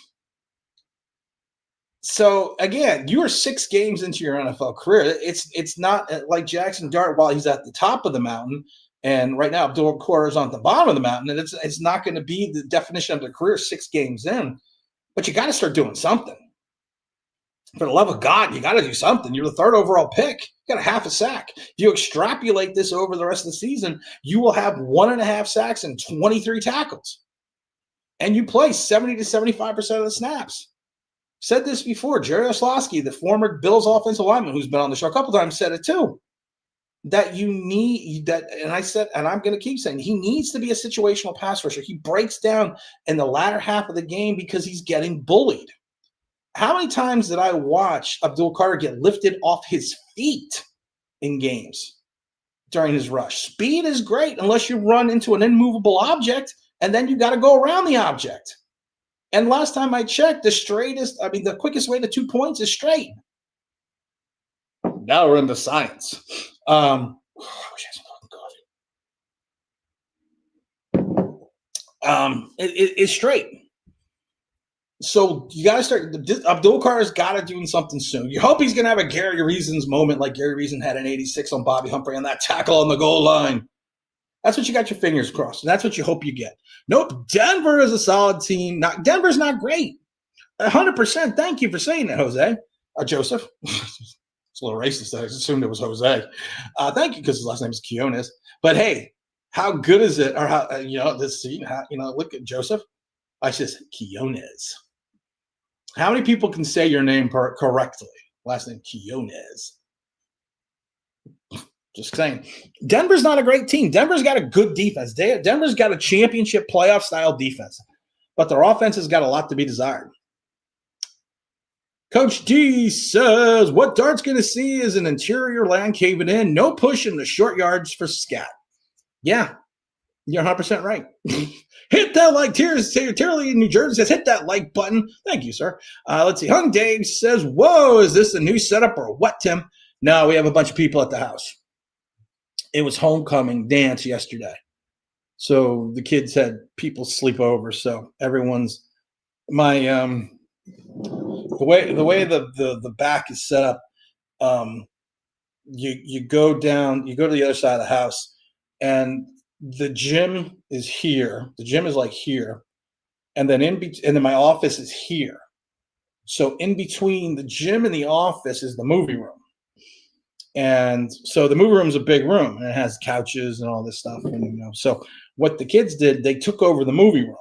So again, you are 6 games into your NFL career. It's not like Jaxson Dart while he's at the top of the mountain, and right now Abdul Carter is on the bottom of the mountain, and it's not going to be the definition of the career 6 games in. But you got to start doing something. For the love of God, you got to do something. You're the 3rd overall pick. You got a half a sack. If you extrapolate this over the rest of the season, you will have 1.5 sacks and 23 tackles. And you play 70 to 75% of the snaps. Said this before. Jerry Oslowski, the former Bills offensive lineman who's been on the show a couple times, said it too. That you need that, and I said, and I'm going to keep saying, he needs to be a situational pass rusher. He breaks down in the latter half of the game because he's getting bullied. How many times did I watch Abdul Carter get lifted off his feet in games during his rush? Speed is great unless you run into an immovable object, and then you got to go around the object. And last time I checked, the quickest way to 2 points is straight. Now we're into science. I wish I had some coffee. It's straight. So you got to start. Abdul Carter's got to do something soon. You hope he's going to have a Gary Reason's moment like Gary Reason had an 86 on Bobby Humphrey on that tackle on the goal line. That's what you got your fingers crossed. And that's what you hope you get. Nope. Denver is a solid team. Denver's not great. 100%. Thank you for saying that, Jose. Joseph. It's a little racist. I assumed it was Jose. Thank you, because his last name is Quiones. But hey, how good is it? Or how look at Joseph. I said Quiones. How many people can say your name correctly? Last name Quiones. Just saying. Denver's not a great team. Denver's got a good defense. Denver's got a championship playoff style defense, but their offense has got a lot to be desired. Coach D says, what Dart's going to see is an interior line caving in, no push in the short yards for scat. Yeah, you're 100% right. Hit that like. Terry in New Jersey says, hit that like button. Thank you, sir. Let's see. Hung Dave says, whoa, is this a new setup or what, Tim? No, we have a bunch of people at the house. It was homecoming dance yesterday. So the kids had people sleep over. So everyone's the way the back is set up, you go down, you go to the other side of the house, and the gym is here. The gym is like here, and then and then my office is here. So in between the gym and the office is the movie room. And so the movie room is a big room, and it has couches and all this stuff. And, so what the kids did, they took over the movie room.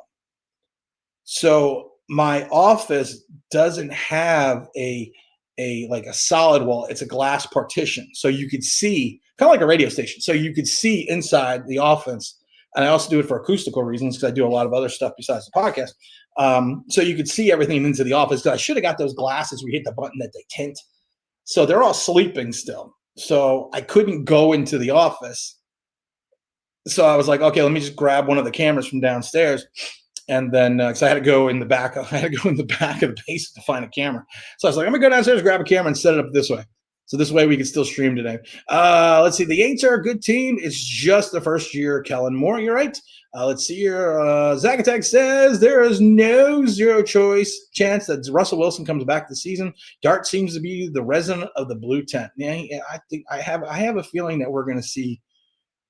So my office doesn't have a solid wall. It's a glass partition. So you could see, kind of like a radio station. So you could see inside the office. And I also do it for acoustical reasons because I do a lot of other stuff besides the podcast. So you could see everything into the office. Because I should have got those glasses where you hit the button that they tint. So they're all sleeping still. So I couldn't go into the office. So I was like, okay, let me just grab one of the cameras from downstairs. And then, because I had to go in the back of the basement to find a camera. So I was like, I'm going to go downstairs, grab a camera, and set it up this way. So this way we can still stream today. Let's see. The Aints are a good team. It's just the first year. Kellen Moore, you're right. Let's see here. Zacatech says there is no zero choice chance that Russell Wilson comes back this season. Dart seems to be the resident of the blue tent. Yeah, I think I have a feeling that we're going to see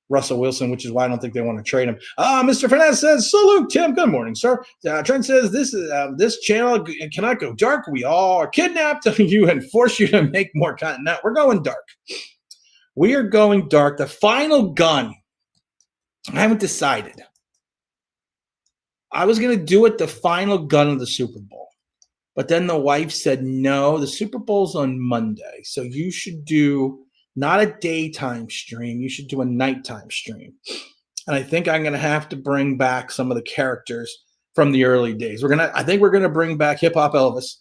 Russell Wilson, which is why I don't think they want to trade him. Mr. Fernandez says, salute, Tim. Good morning, sir. Trent says, this channel cannot go dark. We all are kidnapped you and force you to make more content. Now, we're going dark. We are going dark. The final gun. I haven't decided. I was going to do it the final gun of the Super Bowl. But then the wife said, no, the Super Bowl's on Monday. So you should do not a daytime stream. You should do a nighttime stream. And I think I'm going to have to bring back some of the characters from the early days. I think we're going to bring back Hip Hop Elvis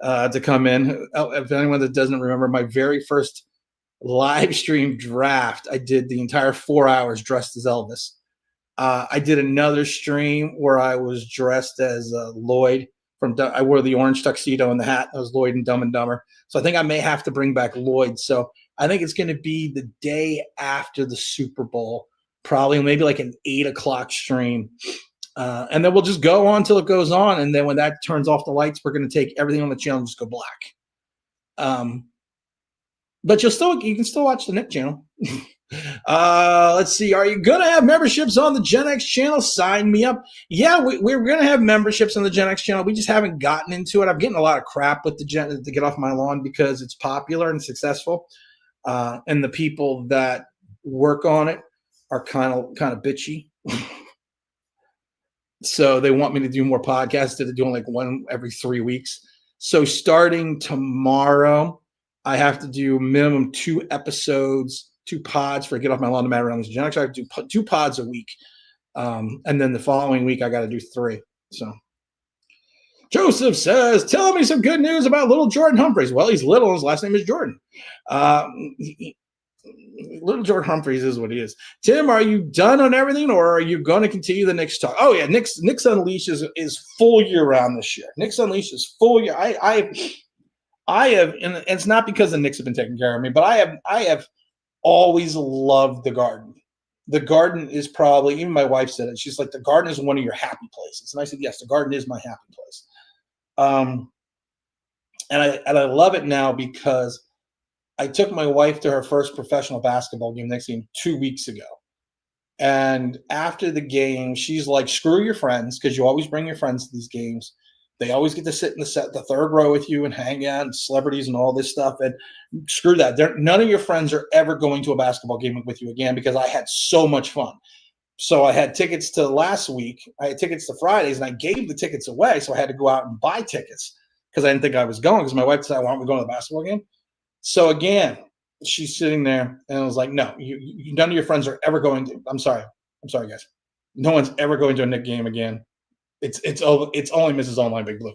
to come in. If anyone that doesn't remember, my very first live stream draft, I did the entire 4 hours dressed as Elvis. I did another stream where I was dressed as Lloyd. I wore the orange tuxedo and the hat. I was Lloyd in Dumb and Dumber. So I think I may have to bring back Lloyd. So I think it's going to be the day after the Super Bowl, probably maybe like an 8 o'clock stream. And then we'll just go on till it goes on. And then when that turns off the lights, we're going to take everything on the channel and just go black. But you can still watch the Nick channel. Let's see. Are you going to have memberships on the Gen X channel? Sign me up. Yeah, we're going to have memberships on the Gen X channel. We just haven't gotten into it. I'm getting a lot of crap with the Gen to get off my lawn because it's popular and successful. And the people that work on it are kind of bitchy. So they want me to do more podcasts instead of doing like one every 3 weeks. So starting tomorrow, I have to do minimum 2 episodes, 2 pods for Get Off My Lawn to Matter Around This Gen X. I have to do 2 pods a week. And then the following week, I got to do 3. So Joseph says, tell me some good news about little Jordan Humphreys. Well, he's little and his last name is Jordan. Little Jordan Humphreys is what he is. Tim, are you done on everything or are you going to continue the Knicks talk? Oh, yeah, Knicks Unleashed is full year round this year. Knicks Unleashed is full year. I have, and it's not because the Knicks have been taking care of me, but I have always loved the Garden. The Garden is probably, even my wife said it, she's like, the Garden is one of your happy places. And I said, yes, the Garden is my happy place. And I love it now because I took my wife to her first professional basketball game, next game, 2 weeks ago. And after the game, she's like, screw your friends, because you always bring your friends to these games. They always get to sit in the third row with you and hang out, and celebrities and all this stuff. And screw that. None of your friends are ever going to a basketball game with you again because I had so much fun. So I had tickets to last week. I had tickets to Fridays, and I gave the tickets away. So I had to go out and buy tickets because I didn't think I was going because my wife said, why aren't we going to the basketball game? So again, she's sitting there, and I was like, no, none of your friends are ever going to. I'm sorry, guys. No one's ever going to a Knicks game again. It's only Mrs. Online Big Blue.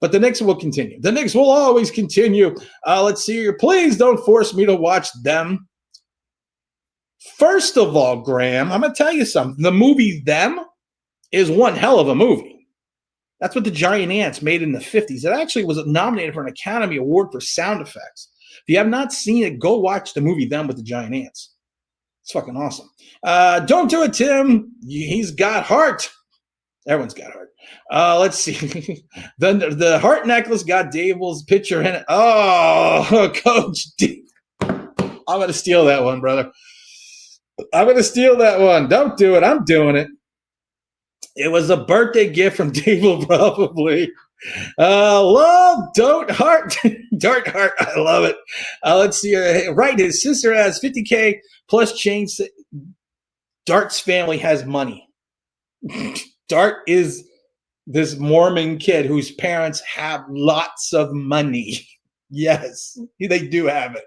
But the Knicks will continue. The Knicks will always continue. Let's see here. Please don't force me to watch them. First of all, Graham, I'm going to tell you something. The movie Them is one hell of a movie. That's what the Giant Ants made in the 50s. It actually was nominated for an Academy Award for sound effects. If you have not seen it, go watch the movie Them with the Giant Ants. It's fucking awesome. Don't do it, Tim. He's got heart. Everyone's got heart. Let's see. the heart necklace got Daboll's picture in it. Oh, Coach D. I'm going to steal that one, brother. I'm going to steal that one. Don't do it. I'm doing it. It was a birthday gift from Daboll, probably. Love, don't heart. Dart heart. I love it. Let's see. Right. His sister has 50K plus change. Dart's family has money. Dart is this Mormon kid whose parents have lots of money. Yes, they do have it.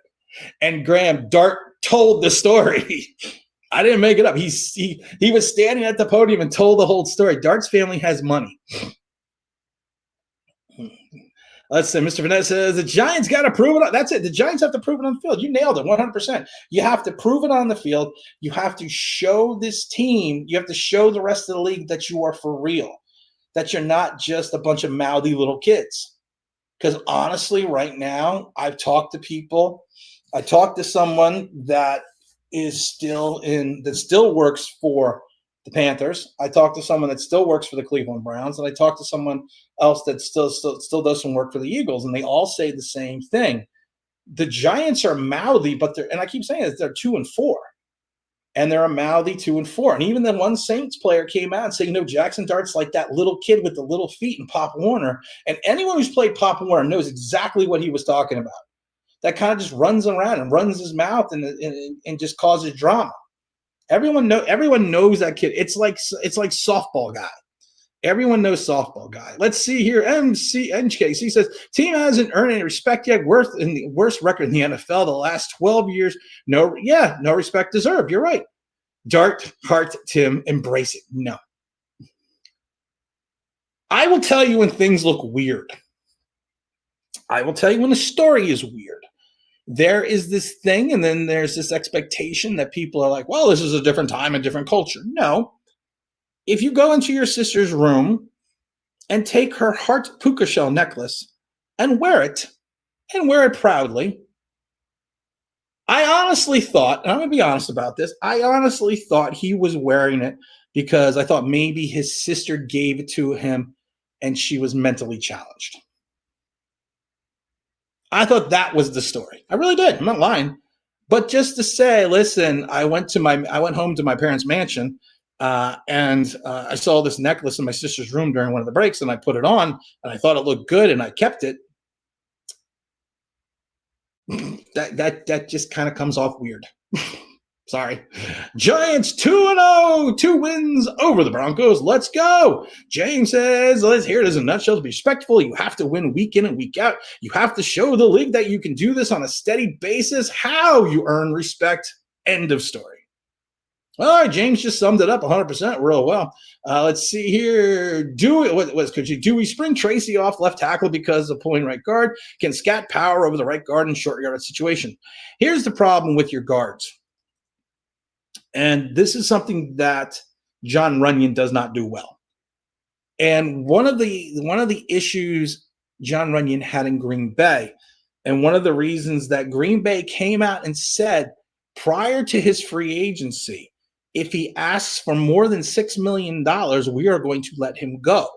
And Graham, Dart told the story. I didn't make it up. He was standing at the podium and told the whole story. Dart's family has money. Let's see. Mr. Vanessa says the Giants got to prove it. That's it. The Giants have to prove it on the field. You nailed it 100%. You have to prove it on the field. You have to show this team. You have to show the rest of the league that you are for real, that you're not just a bunch of mouthy little kids. Because honestly, right now, I've talked to people. I talked to someone that still works for the Panthers. I talked to someone that still works for the Cleveland Browns, and I talked to someone else that still does some work for the Eagles, and they all say the same thing. The Giants are mouthy, but and I keep saying this, they're 2-4. And they're a mouthy 2-4. And even the one Saints player came out and said, Jaxson Dart's like that little kid with the little feet in Pop Warner. And anyone who's played Pop Warner knows exactly what he was talking about. That kind of just runs around and runs his mouth and just causes drama. Everyone knows that kid. It's like softball guy. Everyone knows softball guy. Let's see here. NKC says, team hasn't earned any respect yet. Worst record in the NFL the last 12 years. No respect deserved. You're right. Dart, Hart, Tim, embrace it. No. I will tell you when things look weird. I will tell you when the story is weird. There is this thing, and then there's this expectation that people are like, well, this is a different time, a different culture. No. If you go into your sister's room and take her heart puka shell necklace and wear it proudly, I honestly thought, and I'm going to be honest about this, I honestly thought he was wearing it because I thought maybe his sister gave it to him and she was mentally challenged. I thought that was the story. I really did. I'm not lying. But just to say, listen, I went home to my parents' mansion, and I saw this necklace in my sister's room during one of the breaks, and I put it on, and I thought it looked good, and I kept it. That just kind of comes off weird. Sorry. Giants 2-0, 2 wins over the Broncos. Let's go. James says, let's hear it as a nutshell. To be respectful, you have to win week in and week out. You have to show the league that you can do this on a steady basis. How you earn respect. End of story. All right, James just summed it up 100% real well. Let's see here. Could we spring Tracy off left tackle because of pulling right guard? Can scat power over the right guard in short yard situation? Here's the problem with your guards. And this is something that Jon Runyan does not do well. And one of the issues Jon Runyan had in Green Bay, and one of the reasons that Green Bay came out and said prior to his free agency, if he asks for more than $6 million, we are going to let him go.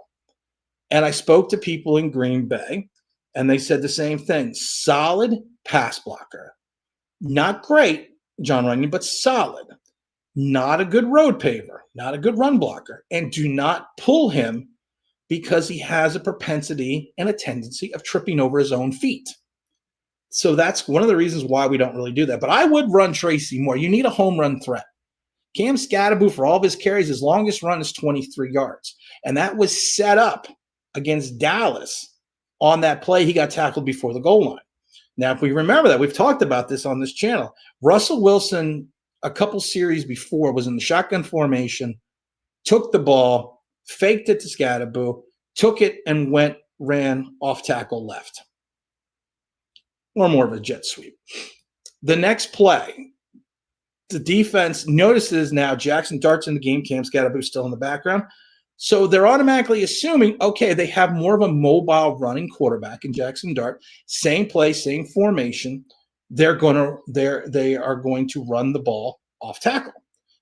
And I spoke to people in Green Bay, and they said the same thing. Solid pass blocker. Not great, Jon Runyan, but solid. Not a good road paver, not a good run blocker, and do not pull him because he has a propensity and a tendency of tripping over his own feet. So that's one of the reasons why we don't really do that. But I would run Tracy more. You need a home run threat. Cam Scatterbo, for all of his carries, his longest run is 23 yards. And that was set up against Dallas on that play. He got tackled before the goal line. Now, if we remember that, we've talked about this on this channel. Russell Wilson, a couple series before, was in the shotgun formation, took the ball, faked it to Scatterbo, took it and ran off tackle left. Or more of a jet sweep. The next play, the defense notices now Jaxson Dart's in the game, Cam Scatterbo's still in the background. So they're automatically assuming, okay, they have more of a mobile running quarterback in Jaxson Dart. Same play, same formation. They are going to run the ball off tackle.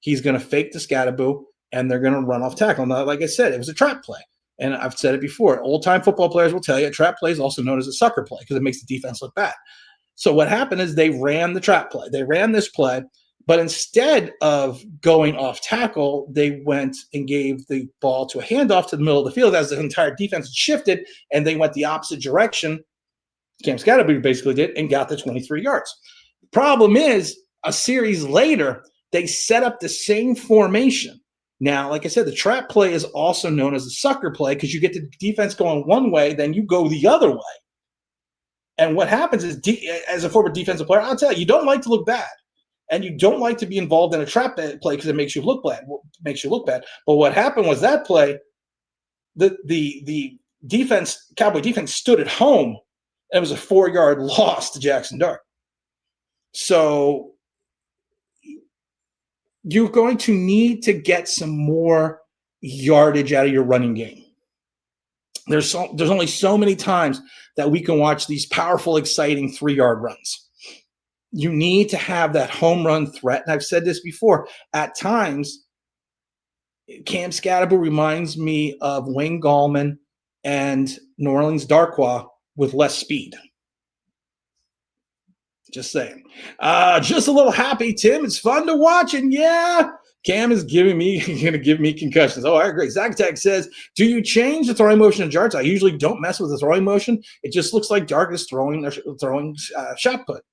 He's going to fake the Scatterbo, and they're going to run off tackle. Now, like I said, it was a trap play. And I've said it before. Old-time football players will tell you a trap play is also known as a sucker play because it makes the defense look bad. So what happened is they ran the trap play. They ran this play, but instead of going off tackle, they went and gave the ball to a handoff to the middle of the field as the entire defense shifted, and they went the opposite direction. Cam Scatterbo basically did and got the 23 yards. The problem is, a series later, they set up the same formation. Now, like I said, the trap play is also known as a sucker play because you get the defense going one way, then you go the other way. And what happens is, as a former defensive player, I'll tell you, you don't like to look bad. And you don't like to be involved in a trap play because it makes you look bad. But what happened was that play, the defense, Cowboy defense, stood at home, and it was a 4-yard loss to Jaxson Dart. So you're going to need to get some more yardage out of your running game. There's only so many times that we can watch these powerful, exciting 3-yard runs. You need to have that home run threat. And I've said this before. At times, Cam Scatterbo reminds me of Wayne Gallman and New Orleans Darkwa with less speed. Just saying. Just a little happy, Tim. It's fun to watch. And yeah, Cam is going to give me concussions. Oh, I agree. Zach Tech says, do you change the throwing motion of Jarts? I usually don't mess with the throwing motion. It just looks like Dart is throwing shot put.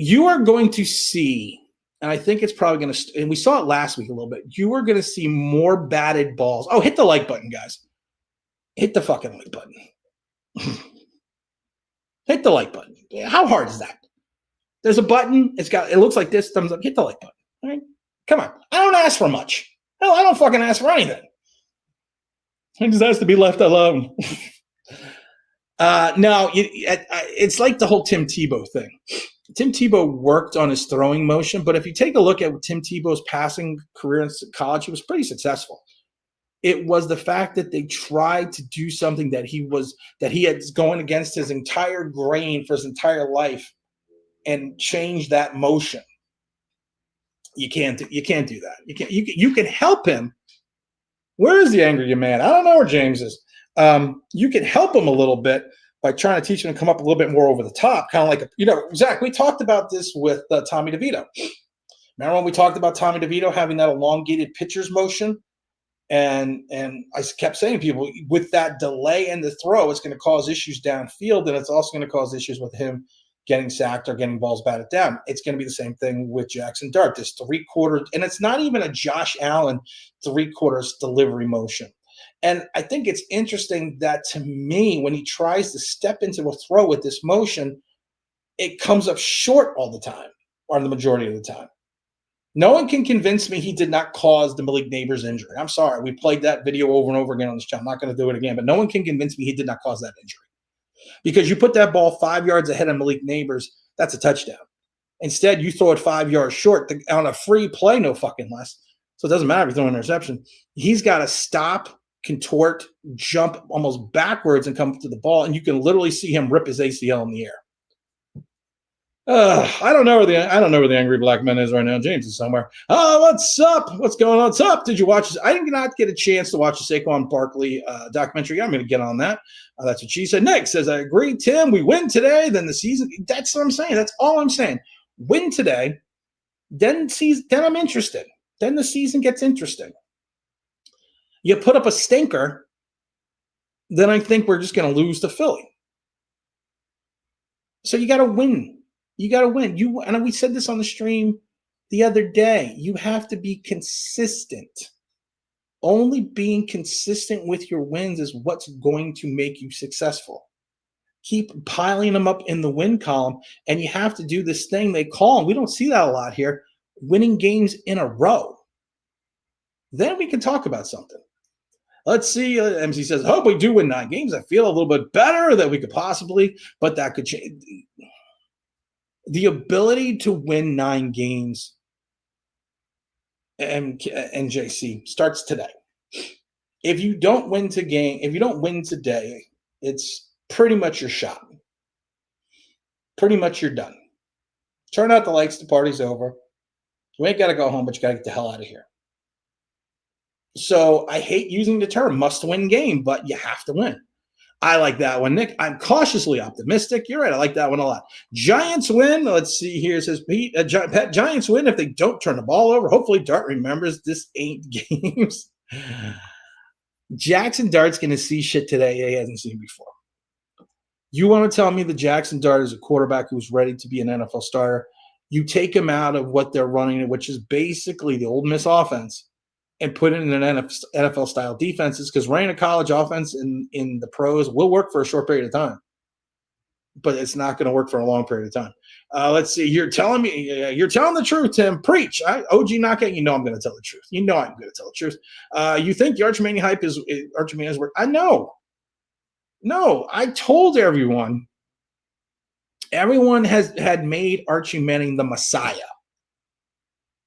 You are going to see, and I think it's probably going to, and we saw it last week a little bit, you are going to see more batted balls. Oh, hit the like button, guys. Hit the fucking like button. Hit the like button. How hard is that? There's a button. It looks like this. Thumbs up. Hit the like button. All right? Come on. I don't ask for much. Hell, I don't fucking ask for anything. It just has to be left alone. No, it's like the whole Tim Tebow thing. Tim Tebow worked on his throwing motion, but if you take a look at Tim Tebow's passing career in college, he was pretty successful. It was the fact that they tried to do something that he had going against his entire grain for his entire life and change that motion. You can't do that. You can help him. Where is the angry man? I don't know where James is. You can help him a little bit by trying to teach him to come up a little bit more over the top, kind of like Zach. We talked about this with Tommy DeVito. Remember when we talked about Tommy DeVito having that elongated pitcher's motion? And I kept saying to people, with that delay in the throw, it's going to cause issues downfield, and it's also going to cause issues with him getting sacked or getting balls batted down. It's going to be the same thing with Jaxson Dart, this 3/4, and it's not even a Josh Allen 3/4 delivery motion. And I think it's interesting that, to me, when he tries to step into a throw with this motion, it comes up short all the time, or the majority of the time. No one can convince me he did not cause the Malik Neighbors injury. I'm sorry. We played that video over and over again on this channel. I'm not going to do it again, but no one can convince me he did not cause that injury. Because you put that ball 5 yards ahead of Malik Neighbors, that's a touchdown. Instead, you throw it 5 yards short on a free play, no fucking less. So it doesn't matter if you throw an interception. He's got to stop, contort, jump almost backwards and come to the ball, and you can literally see him rip his ACL in the air. I don't know where the angry black man is right now. James is somewhere. Oh, what's up? What's going on? What's up? Did you watch this? I did not get a chance to watch the Saquon Barkley documentary. I'm going to get on that. That's what she said. Nick says, I agree, Tim. We win today, then the season. That's what I'm saying. That's all I'm saying. Win today, then I'm interested. Then the season gets interesting. You put up a stinker, then I think we're just going to lose to Philly. So you got to win. You got to win. And we said this on the stream the other day. You have to be consistent. Only being consistent with your wins is what's going to make you successful. Keep piling them up in the win column, and you have to do this thing they call, and we don't see that a lot here, winning games in a row. Then we can talk about something. Let's see. MC says, hope we do win 9 games. I feel a little bit better that we could possibly, but that could change. The ability to win 9 games, and JC, starts today. If you don't win today, it's pretty much your shot. Pretty much you're done. Turn out the lights, the party's over. You ain't got to go home, but you got to get the hell out of here. So I hate using the term must-win game, but you have to win. I like that one, Nick. I'm cautiously optimistic. You're right. I like that one a lot. Giants win. Let's see here. It says Pete. Giants win if they don't turn the ball over. Hopefully, Dart remembers this ain't games. Jaxson Dart's going to see shit today he hasn't seen before. You want to tell me that Jaxson Dart is a quarterback who's ready to be an NFL starter? You take him out of what they're running, which is basically the Ole Miss offense, and put it in an NFL-style defenses, because running a college offense in the pros will work for a short period of time, but it's not going to work for a long period of time. Let's see. You're telling the truth, Tim. Preach. OG Knockout, you know I'm going to tell the truth. You know I'm going to tell the truth. You think the Archimania hype is Archimania's work? I know. No, I told everyone. Everyone had made Archie Manning the Messiah.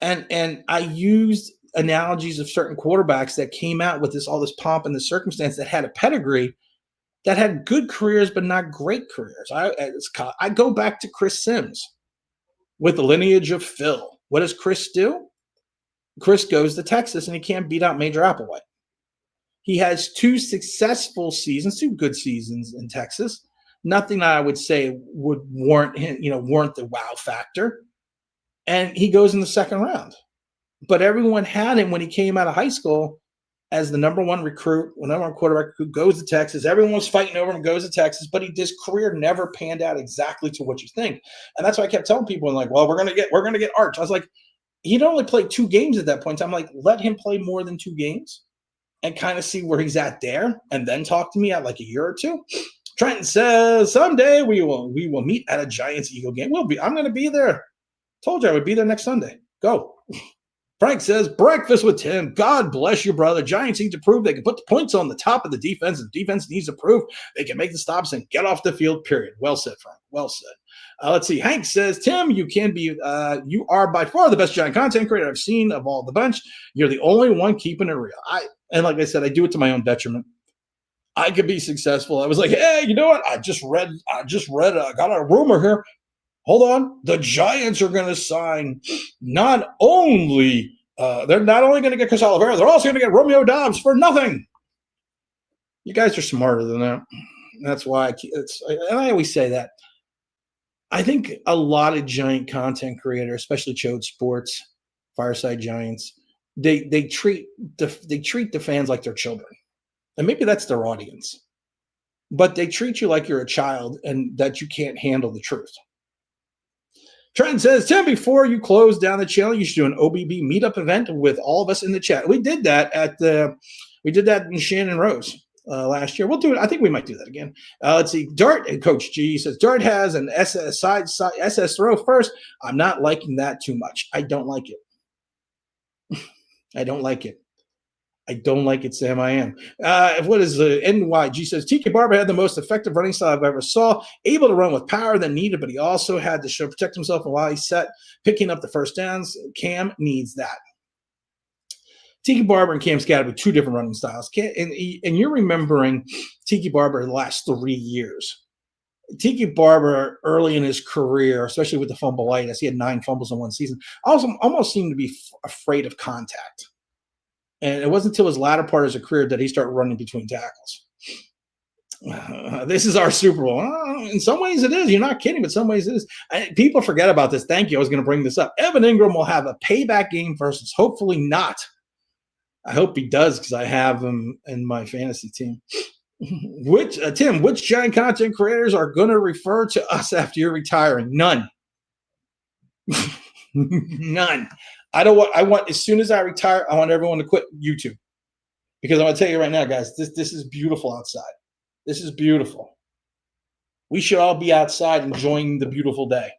And I used analogies of certain quarterbacks that came out with all this pomp and the circumstance that had a pedigree, that had good careers but not great careers. I go back to Chris Sims with the lineage of Phil. What does Chris do? Chris goes to Texas and he can't beat out Major Applewhite. He has 2 successful seasons, 2 good seasons in Texas. Nothing that I would say would warrant the wow factor. And he goes in the second round. But everyone had him when he came out of high school as the number one recruit, number one quarterback who goes to Texas. Everyone was fighting over him, goes to Texas, but his career never panned out exactly to what you think. And that's why I kept telling people, like, well, we're gonna get Arch. I was like, he'd only played 2 games at that point. I'm like, let him play more than 2 games and kind of see where he's at there, and then talk to me at like a year or 2. Trenton says, someday we will meet at a Giants-Eagle game. I'm going to be there. Told you I would be there next Sunday. Go. Frank says, breakfast with Tim. God bless you, brother. Giants need to prove they can put the points on the top of the defense, and defense needs to prove they can make the stops and get off the field, period. Well said, Frank. Well said. Let's see. Hank says, Tim, you are by far the best Giant content creator I've seen of all the bunch. You're the only one keeping it real. And like I said, I do it to my own detriment. I could be successful. I was like, hey, you know what? I just read, got a rumor here. Hold on. The Giants are going to sign they're not only going to get Chris Oliveira, they're also going to get Romeo Dobbs for nothing. You guys are smarter than that. That's why and I always say that. I think a lot of Giant content creators, especially Chode Sports, Fireside Giants, they treat the fans like they're children. And maybe that's their audience. But they treat you like you're a child and that you can't handle the truth. Trent says, Tim, before you close down the channel, you should do an OBB meetup event with all of us in the chat. We did that in Shannon Rose last year. We'll do it. I think we might do that again. Let's see. Dart and Coach G says, Dart has an SS throw first. I'm not liking that too much. I don't like it. I don't like it. I don't like it, Sam. I am. What is the NYG says? TK Barber had the most effective running style I've ever saw. Able to run with power than needed, but he also had to protect himself while he set picking up the first downs. Cam needs that. Tiki Barber and Cam Scott have 2 different running styles. And you're remembering Tiki Barber the last 3 years. Tiki Barber early in his career, especially with the fumbleitis, he had 9 fumbles in one season, almost seemed to be afraid of contact. And it wasn't until his latter part of his career that he started running between tackles. This is our Super Bowl. In some ways it is. You're not kidding, but some ways it is. People forget about this. Thank you. I was going to bring this up. Evan Ingram will have a payback game versus hopefully not. I hope he does because I have him in my fantasy team. Which Giant content creators are going to refer to us after you're retiring? None. None. I want as soon as I retire, I want everyone to quit YouTube. Because I'm going to tell you right now, guys, this is beautiful outside. This is beautiful. We should all be outside enjoying the beautiful day.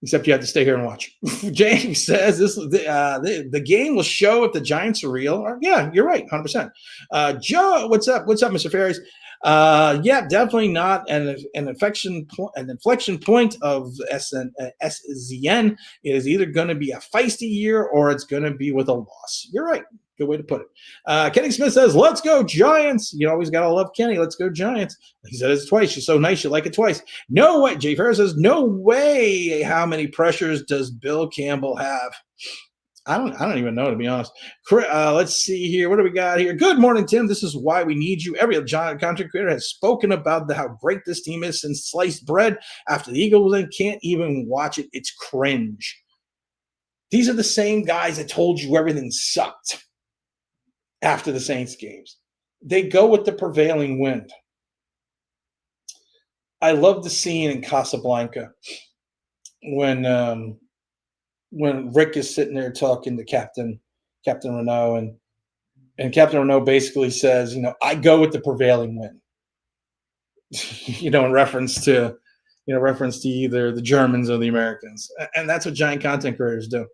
Except you have to stay here and watch. James says the game will show if the Giants are real. Yeah, you're right, 100%. Joe, what's up? What's up, Mr. Ferries? Yeah, definitely not an inflection point of SZN. It is either going to be a feisty year or it's going to be with a loss. You're right. Good way to put it. Kenny Smith says, let's go Giants. You always got to love Kenny. Let's go Giants. He said it twice. You're so nice. You like it twice. No way. Jay Ferris says, no way. How many pressures does Bill Campbell have? I don't even know, to be honest. Let's see here. What do we got here? Good morning, Tim. This is why we need you. Every Giant content creator has spoken about how great this team is since sliced bread. After the Eagles and can't even watch it. It's cringe. These are the same guys that told you everything sucked after the Saints games. They go with the prevailing wind. I love the scene in Casablanca when Rick is sitting there talking to Captain Renault, and Captain Renault basically says, I go with the prevailing wind. In reference to either the Germans or the Americans. And that's what Giant content creators do.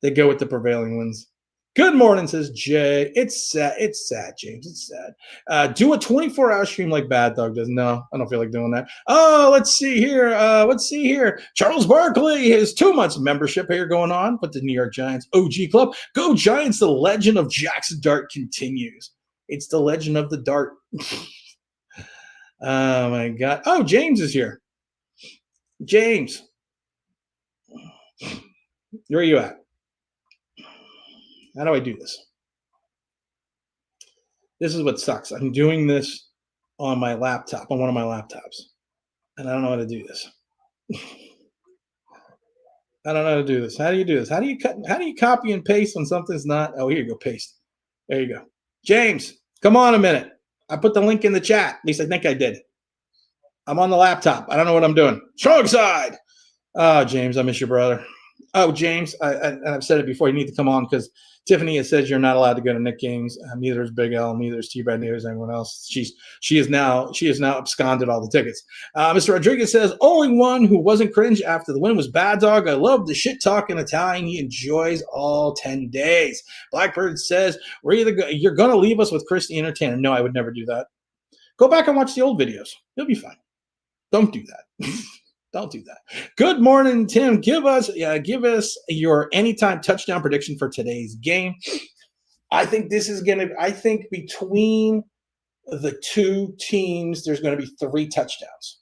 They go with the prevailing winds. Good morning, says Jay. It's sad. It's sad, James. It's sad. Do a 24-hour stream like Bad Dog does. No, I don't feel like doing that. Oh, let's see here. Charles Barkley has 2 months membership here going on with the New York Giants OG Club. Go Giants! The legend of Jaxson Dart continues. It's the legend of the Dart. Oh my God. Oh, James is here. James, where are you at? How do I do this? This is what sucks. I'm doing this on my laptop, on one of my laptops, and I don't know how to do this. I don't know how to do this. How do you do this? How do you copy and paste when something's not? Oh, here you go, paste. There you go. James, come on a minute. I put the link in the chat. At least I think I did. I'm on the laptop. I don't know what I'm doing. Strong side. Oh, James, I miss your brother. Oh, James, I've said it before. You need to come on because Tiffany has said you're not allowed to go to Nick games. Neither is Big L. Neither is T-Brad. Neither is anyone else. She has now absconded all the tickets. Mr. Rodriguez says only one who wasn't cringe after the win was Bad Dog. I love the shit talking Italian. He enjoys all 10 days. Blackbird says you're gonna leave us with Chris the Entertainer. No, I would never do that. Go back and watch the old videos. You'll be fine. Don't do that. Don't do that. Good morning, Tim. Give us your anytime touchdown prediction for today's game. I think between the two teams, there's going to be 3 touchdowns.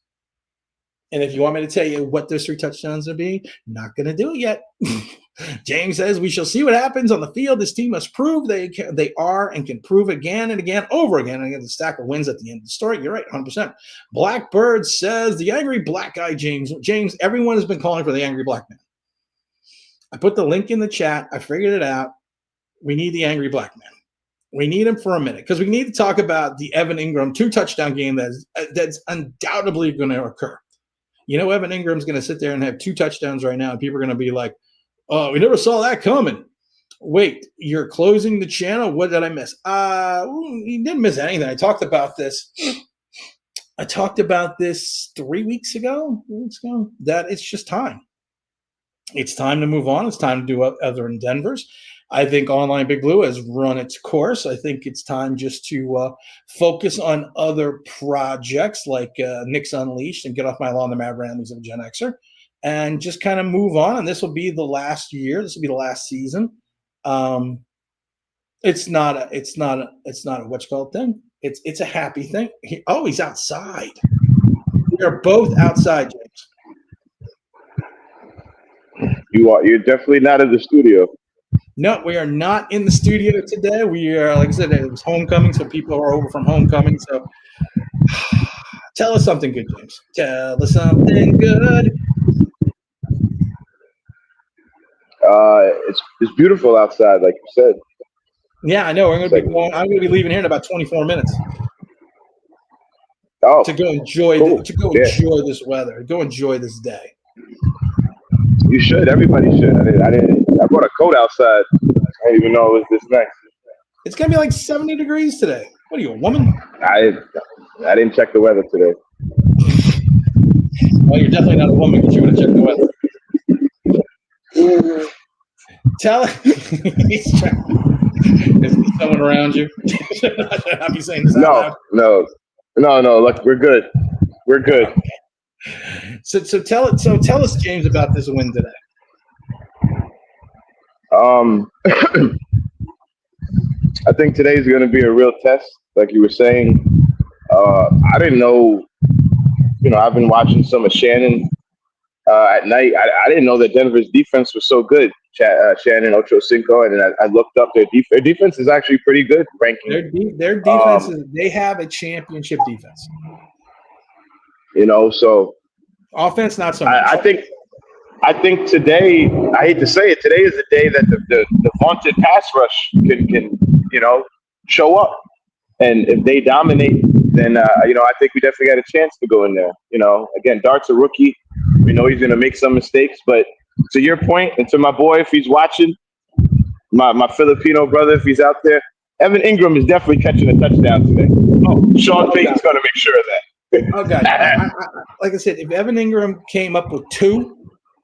And if you want me to tell you what those 3 touchdowns will be, not going to do it yet. James says we shall see what happens on the field. This team must prove they are and can prove again and again, over again, against the stack of wins at the end of the story. You're right, 100%. Blackbird says the angry black guy, James. James, everyone has been calling for the angry black man. I put the link in the chat. I figured it out. We need the angry black man. We need him for a minute because we need to talk about the Evan Ingram 2-touchdown game that's undoubtedly going to occur. You know, Evan Ingram's going to sit there and have 2 touchdowns right now, and people are going to be like, oh, we never saw that coming. Wait, you're closing the channel? What did I miss? You didn't miss anything. I talked about this 3 weeks ago, that it's just time. It's time to move on. It's time to do other endeavors. I think Online Big Blue has run its course. I think it's time just to focus on other projects like Knicks Unleashed and get off my lawn, the Mad Ramblings of a Gen Xer, and just kind of move on. And this will be the last year. This will be the last season. It's not a what's called thing. It's a happy thing. He's outside. We are both outside, James. You're definitely not in the studio. No, we are not in the studio today. We are, like I said, it was homecoming, so people are over from homecoming. So tell us something good, James. Tell us something good. It's beautiful outside, like you said. Yeah, I know. I'm going to be leaving here in about 24 minutes. Oh, to go enjoy enjoy this weather. Go enjoy this day. You should. Everybody should. I brought a coat outside. I didn't even know it was this nice. It's gonna be like 70 degrees today. What are you, a woman? I didn't check the weather today. Well, you're definitely not a woman because you would have checked the weather. Tell he's trying. Is someone around you? I'll be saying this out loud. No. Look, we're good. We're good. Okay. So tell us, James, about this win today. I think today's going to be a real test, like you were saying. I didn't know. I've been watching some of Shannon at night. I didn't know that Denver's defense was so good. Shannon Ocho Cinco, and then I looked up their defense. Their defense is actually pretty good. Ranking their defense they have a championship defense. So offense not so much. I think today, I hate to say it, today is the day that the vaunted pass rush can show up. And if they dominate, then I think we definitely got a chance to go in there. Again, Dart's a rookie. We know he's going to make some mistakes, but to your point, and to my boy, if he's watching, my Filipino brother, if he's out there, Evan Ingram is definitely catching a touchdown today. Sean Payton's going to make sure of that. Oh, God. Like I said, if Evan Ingram came up with 2,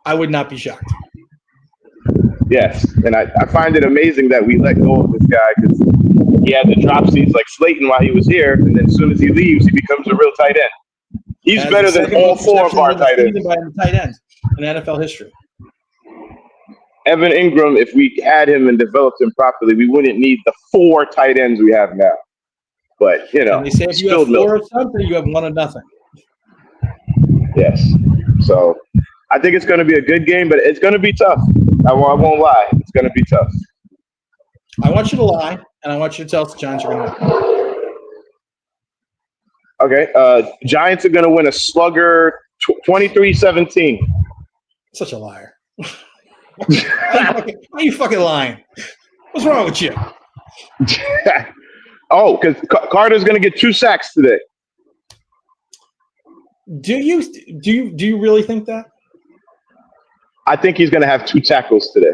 I would not be shocked. Yes, and I find it amazing that we let go of this guy because he had the drop seats like Slayton while he was here, and then as soon as he leaves, he becomes a real tight end. He's Has the better than second all most four of receptions our in the tight season ends. by a tight end in NFL history. Evan Ingram, if we had him and developed him properly, we wouldn't need the 4 tight ends we have now. But, And they say if you have spilled milk. 4 of something, you have 1 of nothing. Yes. So I think it's going to be a good game, but it's going to be tough. I won't lie. It's going to be tough. I want you to lie, and I want you to tell us the Giants are going to win. Okay. Giants are going to win a slugger 23-17. Such a liar. How you fucking lying? What's wrong with you? Oh, because Carter's going to get 2 sacks today. Do you really think that? I think he's going to have 2 tackles today.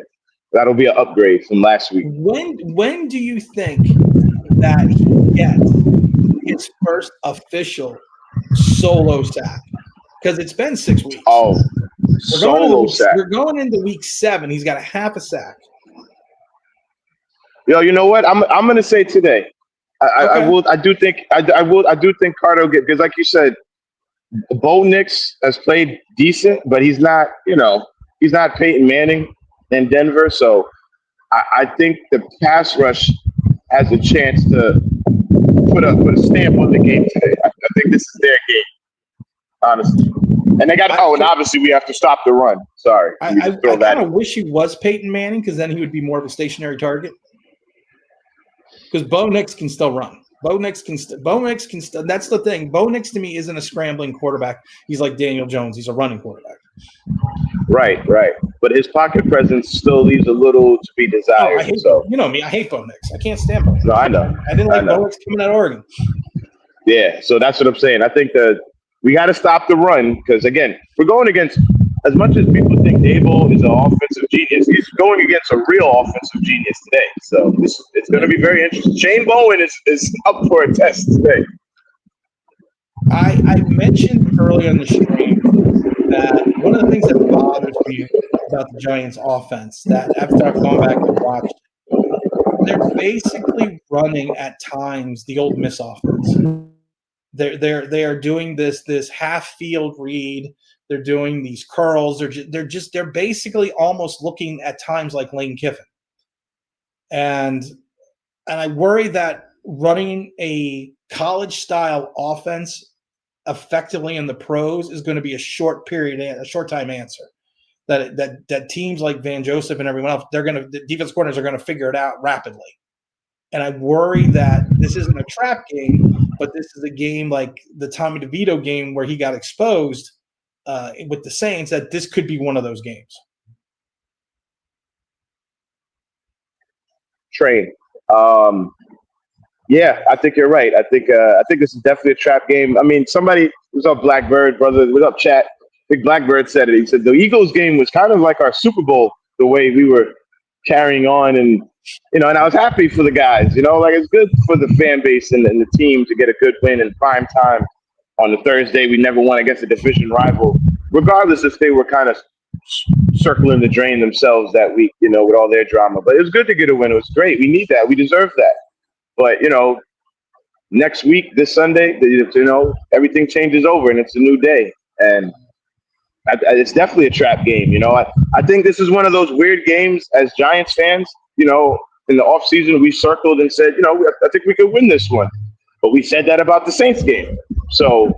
That'll be an upgrade from last week. When do you think that he gets his first official solo sack? Because it's been 6 weeks. Oh, solo sack. We're going into week 7. He's got a half a sack. Yo, you know what? I'm going to say today. I do think Carter will get, because like you said, Bo Nix has played decent, but he's not Peyton Manning in Denver. So I think the pass rush has a chance to put a stamp on the game today. I think this is their game, honestly. And they got and obviously we have to stop the run. Sorry. I kind of wish he was Peyton Manning because then he would be more of a stationary target. Because Bo Nix can still run. Bo Nix can still. That's the thing. Bo Nix to me isn't a scrambling quarterback. He's like Daniel Jones. He's a running quarterback. Right. But his pocket presence still leaves a little to be desired. You know me. I hate Bo Nix. I can't stand Bo Nix. No, I know. I didn't like Bo Nix coming out of Oregon. Yeah, so that's what I'm saying. I think that we got to stop the run because, again, we're going against, as much as people think Daboll is an offensive genius, he's going against a real offensive genius today. So it's going to be very interesting. Shane Bowen is up for a test today. I mentioned earlier in the stream that one of the things that bothers me about the Giants' offense, that after I've gone back and watched, they're basically running at times the old Miss offense. They are doing this half field read. They're doing these curls. They're basically almost looking at times like Lane Kiffin. And I worry that running a college style offense effectively in the pros is going to be a short time answer. That teams like Van Joseph and everyone else, the defense coordinators are going to figure it out rapidly. And I worry that this isn't a trap game, but this is a game like the Tommy DeVito game where he got exposed with the Saints, that this could be one of those games. Train. Yeah, I think you're right. I think this is definitely a trap game. I mean, somebody was up Blackbird, brother. Was up chat. I think Blackbird said it. He said the Eagles game was kind of like our Super Bowl, the way we were carrying on, and and I was happy for the guys. Like it's good for the fan base and the team to get a good win in prime time on the Thursday. We never won against a division rival, regardless if they were kind of circling the drain themselves that week, with all their drama. But it was good to get a win. It was great. We need that. We deserve that. But, next week, this Sunday, everything changes over and it's a new day. And it's definitely a trap game. I think this is one of those weird games as Giants fans, in the offseason, we circled and said, I think we could win this one. But we said that about the Saints game. So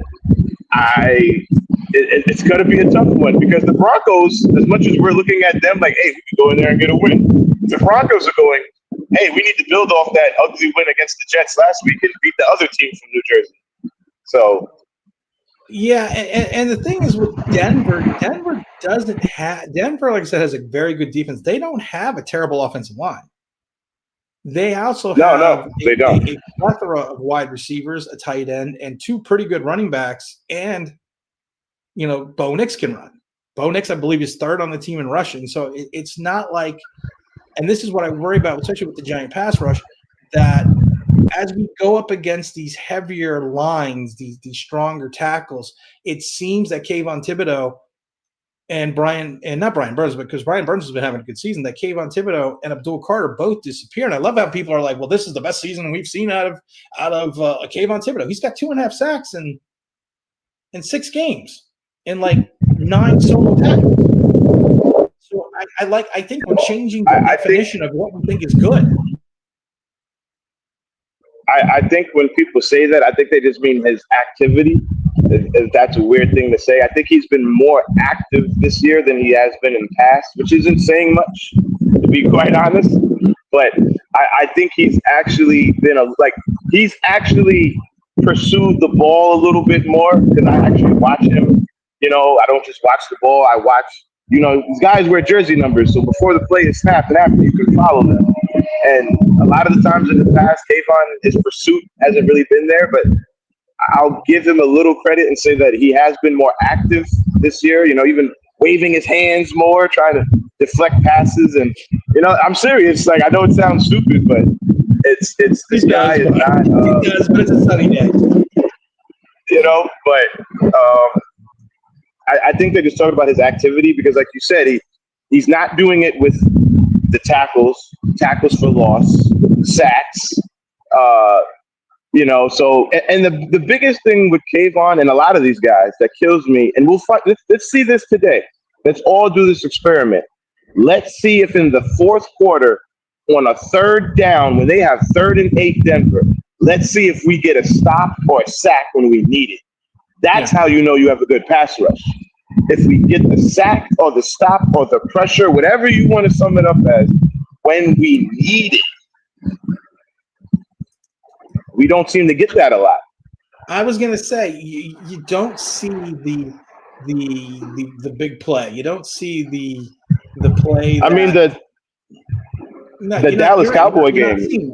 it's going to be a tough one because the Broncos, as much as we're looking at them like, hey, we can go in there and get a win, the Broncos are going, hey, we need to build off that ugly win against the Jets last week and beat the other team from New Jersey. So, yeah, and the thing is with Denver doesn't have – Denver, like I said, has a very good defense. They don't have a terrible offensive line. They also have a plethora of wide receivers, a tight end, and 2 pretty good running backs. And, Bo Nix can run. Bo Nix, I believe, is 3rd on the team in rushing. So it's not like – and this is what I worry about, especially with the Giant pass rush, that as we go up against these heavier lines, these stronger tackles, it seems that Kayvon Thibodeau and not Brian Burns, but because Brian Burns has been having a good season, that Kayvon Thibodeau and Abdul Carter both disappear. And I love how people are like, well, this is the best season we've seen out of Kayvon Thibodeau. He's got 2.5 sacks in 6 games and like 9 solo tackles. So I think we're changing the definition of what we think is good. I think when people say that, I think they just mean his activity. If that's a weird thing to say. I think he's been more active this year than he has been in the past, which isn't saying much, to be quite honest. But I think he's actually been he's actually pursued the ball a little bit more, because I actually watch him. You know, I don't just watch the ball. I watch, you know, these guys wear jersey numbers. So before the play is snapped and after, you can follow them. And a lot of the times in the past, Kayvon, his pursuit hasn't really been there, but I'll give him a little credit and say that he has been more active this year, you know, even waving his hands more, trying to deflect passes. And, you know, I'm serious. Like, I know it sounds stupid, but it's this guy is not. It does, but it's a sunny day. You know, but I think they're just talking about his activity because, like you said, he's not doing it with the tackles for loss, sacks, you know, so, and the biggest thing with Kayvon and a lot of these guys that kills me, and let's see this today. Let's all do this experiment. Let's see if in the fourth quarter on a 3rd down, when they have 3rd and 8 Denver, let's see if we get a stop or a sack when we need it. That's how you know you have a good pass rush. If we get the sack or the stop or the pressure, whatever you want to sum it up as, when we need it. We don't seem to get that a lot. I was gonna say you don't see the big play. You don't see the play. I mean the Dallas Cowboy game.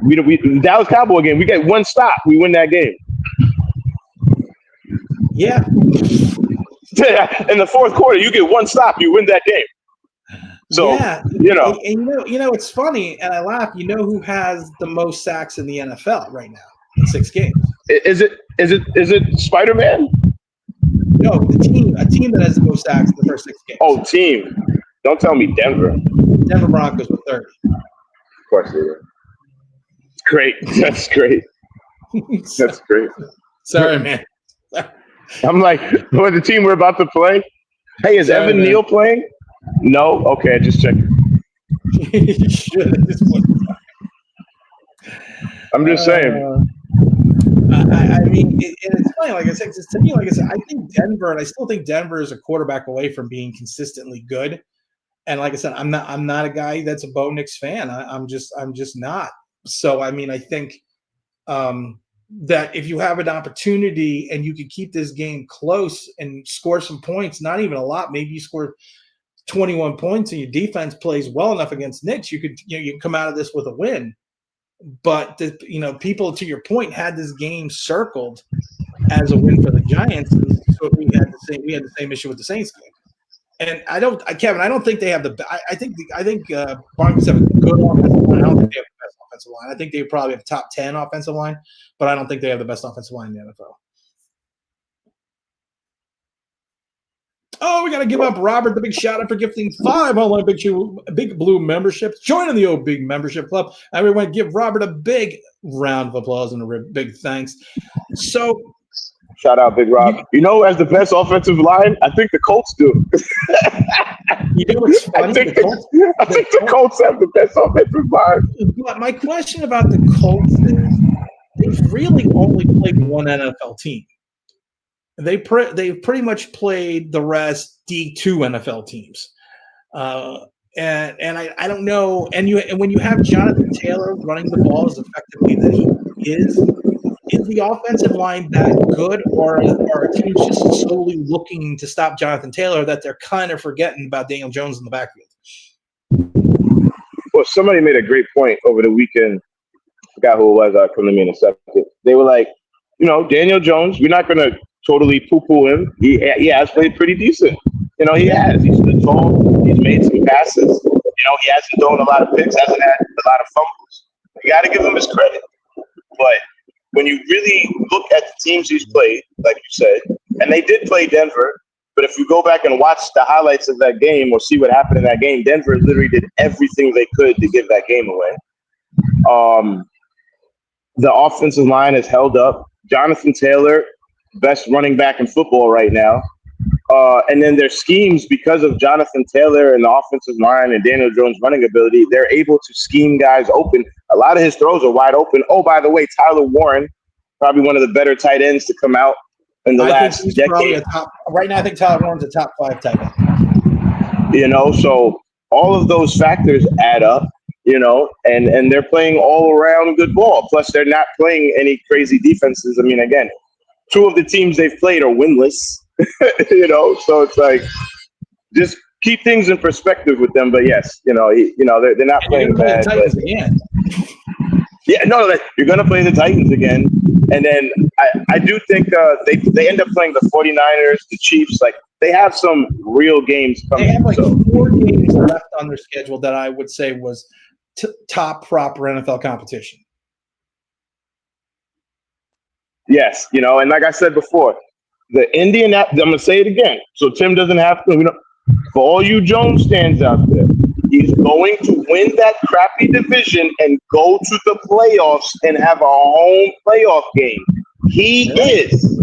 We Dallas Cowboy game. We get one stop. We win that game. Yeah. In the fourth quarter, you get one stop. You win that game. So, you know. And you know, it's funny, and I laugh. You know who has the most sacks in the NFL right now in 6 games? Is it Spider-Man? No, a team that has the most sacks in the first 6 games. Oh, team. Don't tell me Denver. Denver Broncos with 30. Of course they were. Great. That's great. That's great. Sorry, man. I'm like, what, the team we're about to play? Hey, is Evan Neal playing? No? Okay, just checking. You should. I'm just saying. I mean, and it's funny, like I said, because to me, like I said, I think Denver, and I still think Denver is a quarterback away from being consistently good. And like I said, I'm not a guy that's a Bo Nix fan. I'm just not. So I mean, I think that if you have an opportunity and you can keep this game close and score some points, not even a lot, maybe you score 21 points and your defense plays well enough against Knicks, you could, you can come out of this with a win. But people, to your point, had this game circled as a win for the Giants. So we had the same issue with the Saints game. And Kevin, I don't think they have I think Broncos have a good offensive line. I don't think they have the best offensive line. I think they probably have a top 10 offensive line, but I don't think they have the best offensive line in the NFL. Oh, we got to give up Robert the big shout out for gifting 5 online Big Blue memberships. Joining the Big Membership Club. Everyone give Robert a big round of applause and a big thanks. So, shout out, Big Rob. You know who has the best offensive line? I think the Colts do. You know what's funny? I think the Colts have the best offensive line. But my question about the Colts is they've really only played one NFL team. They've pretty much played the rest D2 NFL teams. And I don't know. And when you have Jonathan Taylor running the ball as effectively that he is the offensive line that good, or are teams just slowly looking to stop Jonathan Taylor that they're kind of forgetting about Daniel Jones in the backfield? Well, somebody made a great point over the weekend. I forgot who it was. I'll come to me in a second. They were like, Daniel Jones, we're not going to totally poo-poo him. He has played pretty decent. He has. He's stood tall. He's made some passes. He hasn't thrown a lot of picks, hasn't had a lot of fumbles. You got to give him his credit. But when you really look at the teams he's played, like you said, and they did play Denver, But if you go back and watch the highlights of that game or see what happened in that game, Denver literally did everything they could to give that game away. The offensive line has held up. Jonathan Taylor, best running back in football right now. And then their schemes, because of Jonathan Taylor and the offensive line and Daniel Jones' running ability, they're able to scheme guys open. A lot of his throws are wide open. Oh, by the way, Tyler Warren, probably one of the better tight ends to come out in the last decade. Right now, I think Tyler Warren's a top 5 tight end. So all of those factors add up, and they're playing all around good ball. Plus, they're not playing any crazy defenses. I mean, again, 2 of the teams they've played are winless. So it's like, just keep things in perspective with them. But yes, they're not playing bad. Yeah, no, you're going to play the Titans again. And then I do think they end up playing the 49ers, the Chiefs. Like, they have some real games coming. They have 4 games left on their schedule that I would say was top proper NFL competition. Yes, and like I said before, the I'm going to say it again, so Tim doesn't have to. For all you Jones fans out there, he's going to win that crappy division and go to the playoffs and have a home playoff game. He is.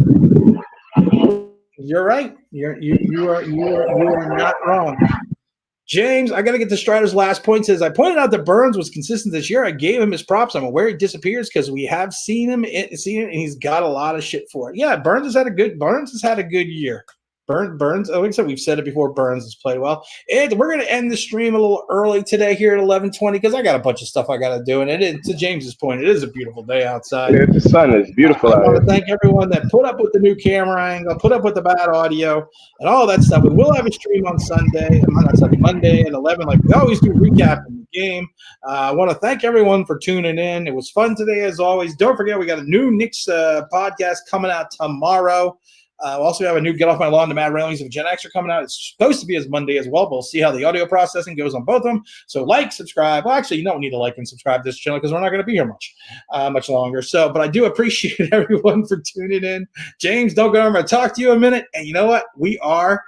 You're right. You are not wrong. James, I got to get to Strider's last point. Says, I pointed out that Burns was consistent this year. I gave him his props. I'm aware he disappears because we have seen him, and he's got a lot of shit for it. Yeah, Burns has had a good year. Burns, like I said, we've said it before, Burns has played well. And we're going to end the stream a little early today here at 11:20 because I got a bunch of stuff I got to do. And to James's point, it is a beautiful day outside. Yeah, the sun is beautiful. I want to thank everyone that put up with the new camera angle, put up with the bad audio, and all that stuff. We will have a stream on Monday at 11, like we always do, recapping the game. I want to thank everyone for tuning in. It was fun today, as always. Don't forget, we got a new Knicks podcast coming out tomorrow. We also have a new Get Off My Lawn to Mad Railings of Gen X are coming out. It's supposed to be as Monday as well, but we'll see how the audio processing goes on both of them. So subscribe. Well, actually, you don't need to like and subscribe to this channel because we're not going to be here much longer. But I do appreciate everyone for tuning in. James, don't go. I'm going to talk to you a minute. And you know what? We are